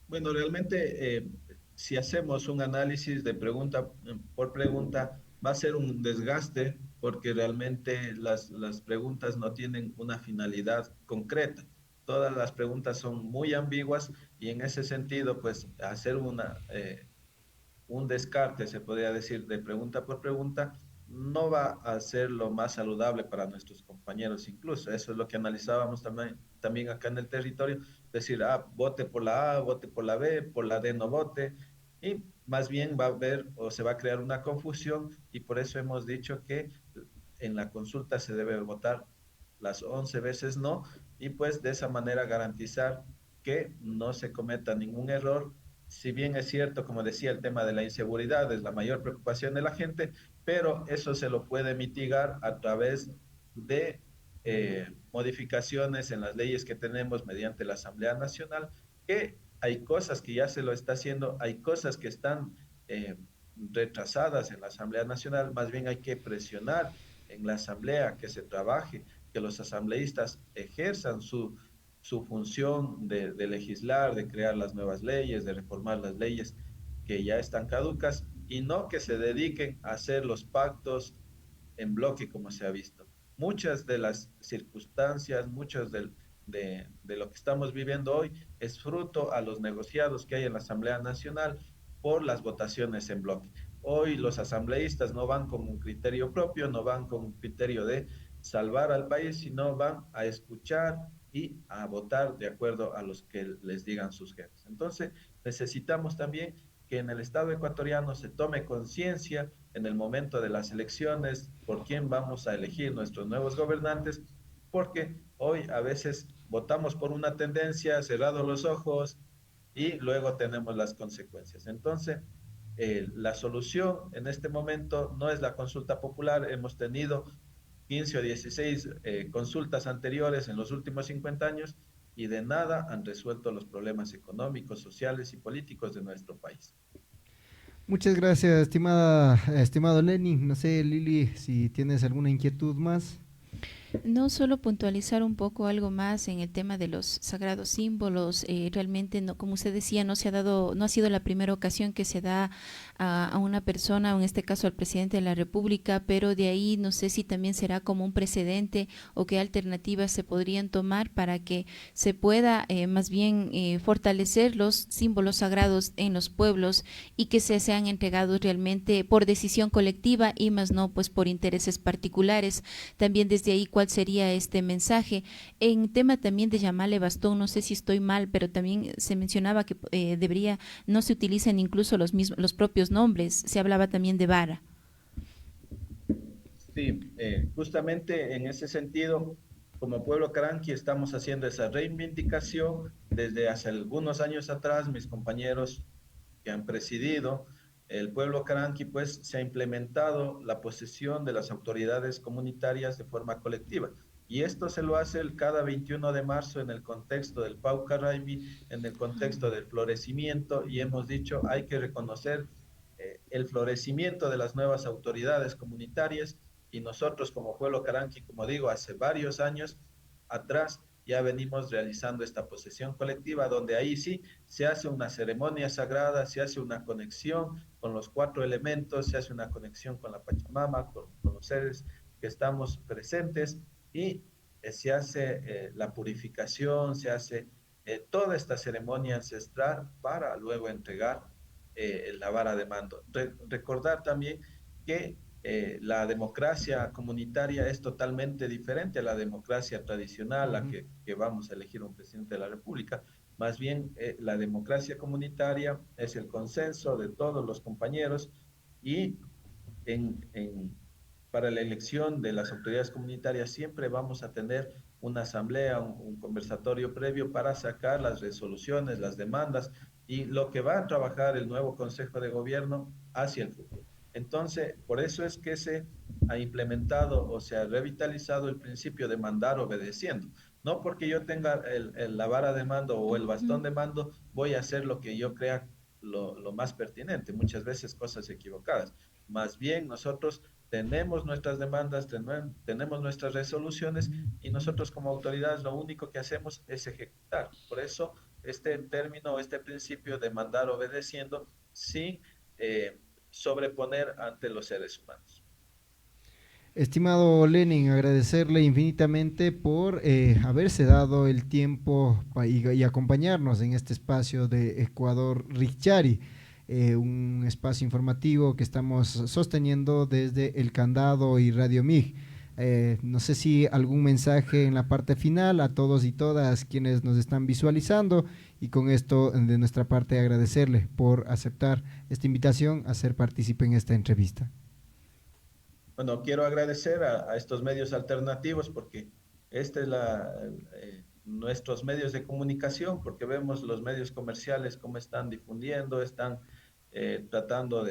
[SPEAKER 14] Bueno, realmente, si hacemos un análisis de pregunta por pregunta, va a ser un desgaste porque realmente las preguntas no tienen una finalidad concreta. Todas las preguntas son muy ambiguas y en ese sentido, pues hacer un descarte, se podría decir, de pregunta por pregunta, no va a ser lo más saludable para nuestros compañeros. Incluso eso es lo que analizábamos también acá en el territorio, decir, vote por la A, vote por la B, por la D no vote, y más bien va a haber o se va a crear una confusión, y por eso hemos dicho que en la consulta se debe votar las 11 veces no, y pues de esa manera garantizar que no se cometa ningún error. Si bien es cierto, como decía, el tema de la inseguridad es la mayor preocupación de la gente, pero eso se lo puede mitigar a través de modificaciones en las leyes que tenemos mediante la Asamblea Nacional, que hay cosas que ya se lo está haciendo, hay cosas que están retrasadas en la Asamblea Nacional, más bien hay que presionar en la Asamblea que se trabaje, que los asambleístas ejerzan su función de legislar, de crear las nuevas leyes, de reformar las leyes que ya están caducas, y no que se dediquen a hacer los pactos en bloque como se ha visto. Muchas de las circunstancias, muchas de lo que estamos viviendo hoy es fruto a los negociados que hay en la Asamblea Nacional por las votaciones en bloque. Hoy los asambleístas no van con un criterio propio, no van con un criterio de salvar al país, sino van a escuchar y a votar de acuerdo a los que les digan sus jefes. Entonces, necesitamos también que en el Estado ecuatoriano se tome conciencia en el momento de las elecciones por quién vamos a elegir nuestros nuevos gobernantes, porque hoy a veces votamos por una tendencia, cerrados los ojos, y luego tenemos las consecuencias. Entonces, la solución en este momento no es la consulta popular. Hemos tenido 15 o 16 consultas anteriores en los últimos 50 años y de nada han resuelto los problemas económicos, sociales y políticos de nuestro país.
[SPEAKER 8] Muchas gracias, estimado Lenin. No sé, Lili, si tienes alguna inquietud más.
[SPEAKER 9] No, solo puntualizar un poco algo más en el tema de los sagrados símbolos. Realmente, no, como usted decía, no ha sido la primera ocasión que se da a una persona, o en este caso al presidente de la República, pero de ahí no sé si también será como un precedente o qué alternativas se podrían tomar para que se pueda más bien fortalecer los símbolos sagrados en los pueblos y que se sean entregados realmente por decisión colectiva y más no pues por intereses particulares. También desde ahí, ¿cuál sería este mensaje? En tema también de llamarle bastón, no sé si estoy mal, pero también se mencionaba que no se utilizan incluso los propios nombres, se hablaba también de vara.
[SPEAKER 14] Sí, justamente en ese sentido, como Pueblo Caranqui estamos haciendo esa reivindicación desde hace algunos años atrás. Mis compañeros que han presidido el Pueblo Caranqui, pues se ha implementado la posesión de las autoridades comunitarias de forma colectiva. Y esto se lo hace cada 21 de marzo en el contexto del Pau Caraibi, en el contexto del florecimiento, y hemos dicho hay que reconocer el florecimiento de las nuevas autoridades comunitarias, y nosotros como Pueblo Caranqui, como digo, hace varios años atrás ya venimos realizando esta posesión colectiva, donde ahí sí se hace una ceremonia sagrada, se hace una conexión con los 4 elementos, se hace una conexión con la Pachamama, con los seres que estamos presentes, y se hace la purificación, se hace toda esta ceremonia ancestral para luego entregar la vara de mando. Recordar también que la democracia comunitaria es totalmente diferente a la democracia tradicional, a que vamos a elegir un presidente de la República. Más bien, la democracia comunitaria es el consenso de todos los compañeros, y para la elección de las autoridades comunitarias siempre vamos a tener una asamblea, un conversatorio previo para sacar las resoluciones, las demandas y lo que va a trabajar el nuevo Consejo de Gobierno hacia el futuro. Entonces, por eso es que se ha implementado o se ha revitalizado el principio de mandar obedeciendo, No porque yo tenga la vara de mando o el bastón de mando, voy a hacer lo que yo crea lo más pertinente, muchas veces cosas equivocadas. Más bien nosotros tenemos nuestras demandas, tenemos nuestras resoluciones y nosotros como autoridades lo único que hacemos es ejecutar. Por eso este término, este principio de mandar obedeciendo sin sobreponer ante los seres humanos.
[SPEAKER 8] Estimado Lenin, agradecerle infinitamente por haberse dado el tiempo y acompañarnos en este espacio de Ecuador Richari, un espacio informativo que estamos sosteniendo desde El Candado y Radio MIG. No sé si algún mensaje en la parte final a todos y todas quienes nos están visualizando, y con esto de nuestra parte agradecerle por aceptar esta invitación a ser partícipe en esta entrevista.
[SPEAKER 14] Bueno, quiero agradecer a estos medios alternativos porque este es nuestros medios de comunicación, porque vemos los medios comerciales cómo están difundiendo, están tratando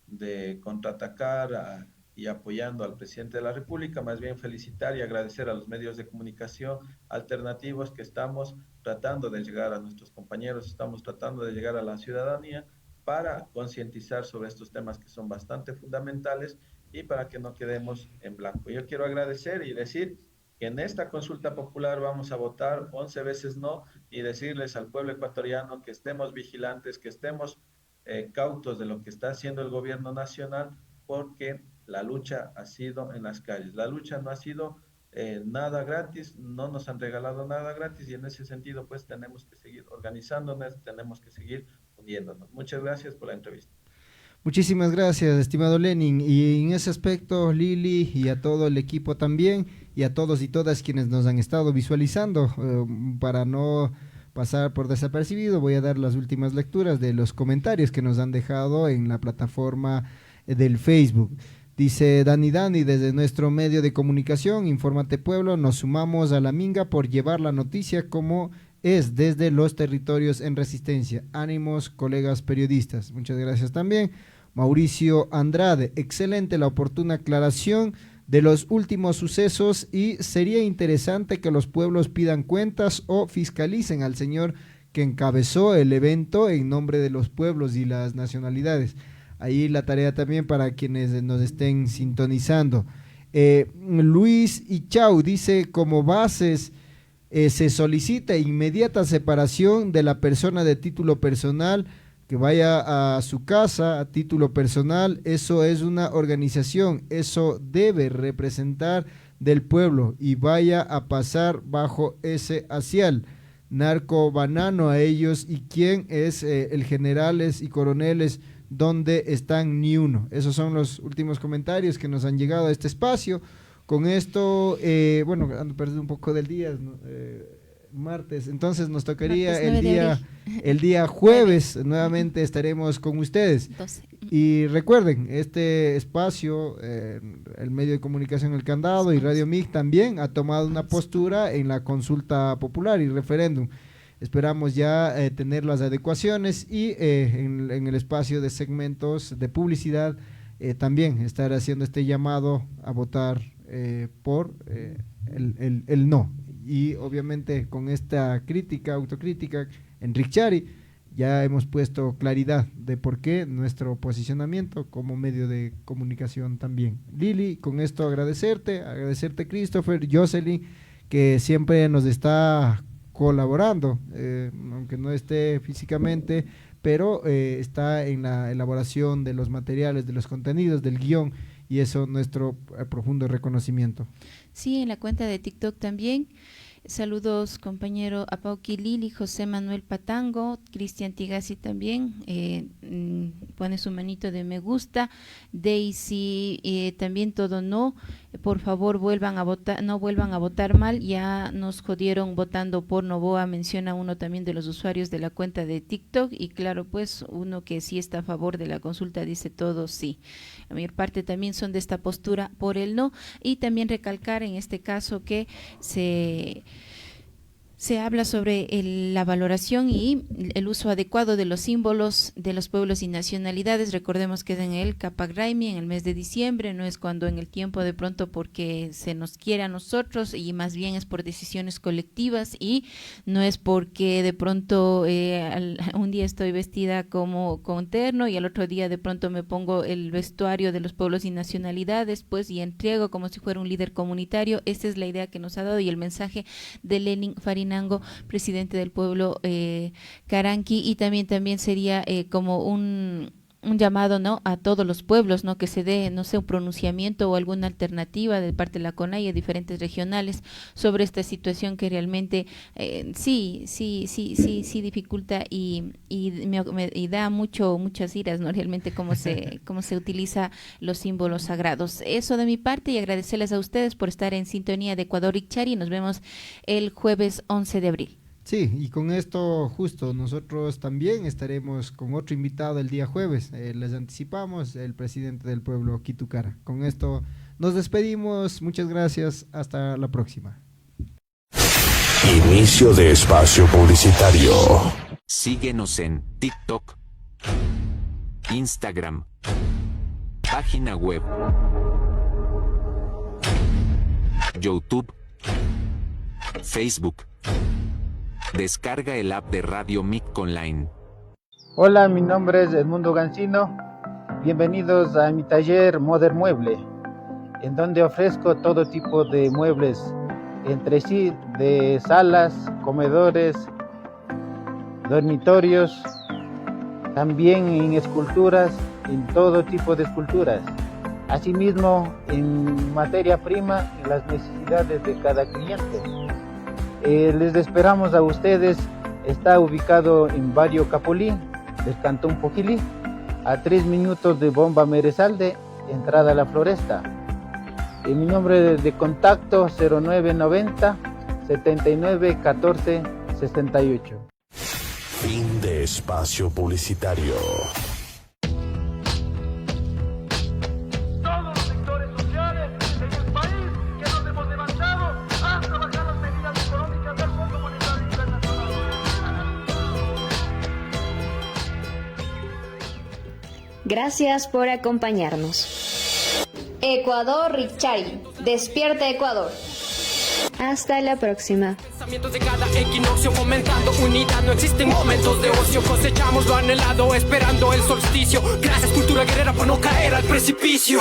[SPEAKER 14] de contraatacar y apoyando al presidente de la República. Más bien felicitar y agradecer a los medios de comunicación alternativos que estamos tratando de llegar a nuestros compañeros, estamos tratando de llegar a la ciudadanía para concientizar sobre estos temas que son bastante fundamentales y para que no quedemos en blanco. Yo quiero agradecer y decir que en esta consulta popular vamos a votar 11 veces no y decirles al pueblo ecuatoriano que estemos vigilantes, que estemos cautos de lo que está haciendo el gobierno nacional, porque la lucha ha sido en las calles. La lucha no ha sido nada gratis, no nos han regalado nada gratis y en ese sentido pues tenemos que seguir organizándonos, tenemos que seguir uniéndonos. Muchas gracias por la entrevista.
[SPEAKER 8] Muchísimas gracias, estimado Lenin, y en ese aspecto, Lili, y a todo el equipo también, y a todos y todas quienes nos han estado visualizando, para no pasar por desapercibido, voy a dar las últimas lecturas de los comentarios que nos han dejado en la plataforma del Facebook. Dice Dani desde nuestro medio de comunicación, Infórmate Pueblo, nos sumamos a la minga por llevar la noticia como es desde los territorios en resistencia. Ánimos, colegas periodistas. Muchas gracias también. Mauricio Andrade, excelente la oportuna aclaración de los últimos sucesos y sería interesante que los pueblos pidan cuentas o fiscalicen al señor que encabezó el evento en nombre de los pueblos y las nacionalidades. Ahí la tarea también para quienes nos estén sintonizando. Luis Ichau dice, como bases se solicita inmediata separación de la persona de título personal, que vaya a su casa a título personal. Eso es una organización, eso debe representar del pueblo y vaya a pasar bajo ese hacial. Narco banano a ellos, y quién es el generales y coroneles, donde están ni uno. Esos son los últimos comentarios que nos han llegado a este espacio. Con esto, bueno, ando perdiendo un poco del día, ¿no? Martes, entonces nos tocaría el día jueves, nuevamente estaremos con ustedes.
[SPEAKER 9] 12.
[SPEAKER 8] Y recuerden, este espacio, el medio de comunicación El Candado y Radio MIG también ha tomado una postura en la consulta popular y referéndum. Esperamos ya tener las adecuaciones y en el espacio de segmentos de publicidad también estar haciendo este llamado a votar por el no. Y obviamente con esta crítica, autocrítica en Richari, ya hemos puesto claridad de por qué nuestro posicionamiento como medio de comunicación también. Lili, con esto agradecerte Christopher, Jocelyn, que siempre nos está colaborando, aunque no esté físicamente, pero está en la elaboración de los materiales, de los contenidos, del guión, y eso nuestro profundo reconocimiento.
[SPEAKER 9] Sí, en la cuenta de TikTok también. Saludos, compañero Apauqui Lili, José Manuel Patango, Cristian Tigasi también, pone su manito de me gusta. Daisy, también todo no, por favor vuelvan a votar, no vuelvan a votar mal, ya nos jodieron votando por Novoa, menciona uno también de los usuarios de la cuenta de TikTok, y claro, pues uno que sí está a favor de la consulta dice todo sí. La mayor parte también son de esta postura por el no, y también recalcar en este caso que Se habla sobre la valoración y el uso adecuado de los símbolos de los pueblos y nacionalidades. Recordemos que es en el Capac Raimi, en el mes de diciembre, no es cuando en el tiempo de pronto porque se nos quiere a nosotros, y más bien es por decisiones colectivas, y no es porque de pronto un día estoy vestida como con terno y al otro día de pronto me pongo el vestuario de los pueblos y nacionalidades, pues, y entrego como si fuera un líder comunitario. Esta es la idea que nos ha dado y el mensaje de Lenin Farinango, presidente del pueblo Caranqui, y también sería como un llamado, ¿no?, a todos los pueblos, ¿no?, que se dé, no sé, un pronunciamiento o alguna alternativa de parte de la CONAIE, diferentes regionales, sobre esta situación que realmente sí dificulta y da muchas iras, ¿no?, realmente cómo se utiliza los símbolos sagrados. Eso de mi parte, y agradecerles a ustedes por estar en sintonía de Ecuador Icchari. Nos vemos el jueves 11 de abril.
[SPEAKER 8] Sí, y con esto justo nosotros también estaremos con otro invitado el día jueves. Les anticipamos, el presidente del pueblo Quitucara. Con esto nos despedimos. Muchas gracias. Hasta la próxima.
[SPEAKER 1] Inicio de espacio publicitario.
[SPEAKER 2] Síguenos en TikTok, Instagram, página web, YouTube, Facebook. Descarga el app de Radio MIC Online.
[SPEAKER 3] Hola, mi nombre es Edmundo Gancino. Bienvenidos a mi taller Modern Mueble, en donde ofrezco todo tipo de muebles entre sí, de salas, comedores, dormitorios, también en esculturas, en todo tipo de esculturas. Asimismo, en materia prima, en las necesidades de cada cliente. Les esperamos a ustedes. Está ubicado en Barrio Capulí, del Cantón Poquilí, a 3 minutos de Bomba Merezalde, entrada a la Floresta. Mi nombre de contacto 0990 79 14 68.
[SPEAKER 1] Fin de espacio publicitario.
[SPEAKER 5] Todos los sectores sociales en el país que nos hemos levantado hasta bajar las medidas económicas del Fondo Monetario Internacional.
[SPEAKER 6] Gracias por acompañarnos. Ecuador Icchari, despierta Ecuador. Hasta la próxima.
[SPEAKER 15] Pensamientos de cada equinoccio fomentando unidad, no existen momentos de ocio, cosechamos lo anhelado esperando el solsticio, gracias cultura guerrera por no caer al precipicio.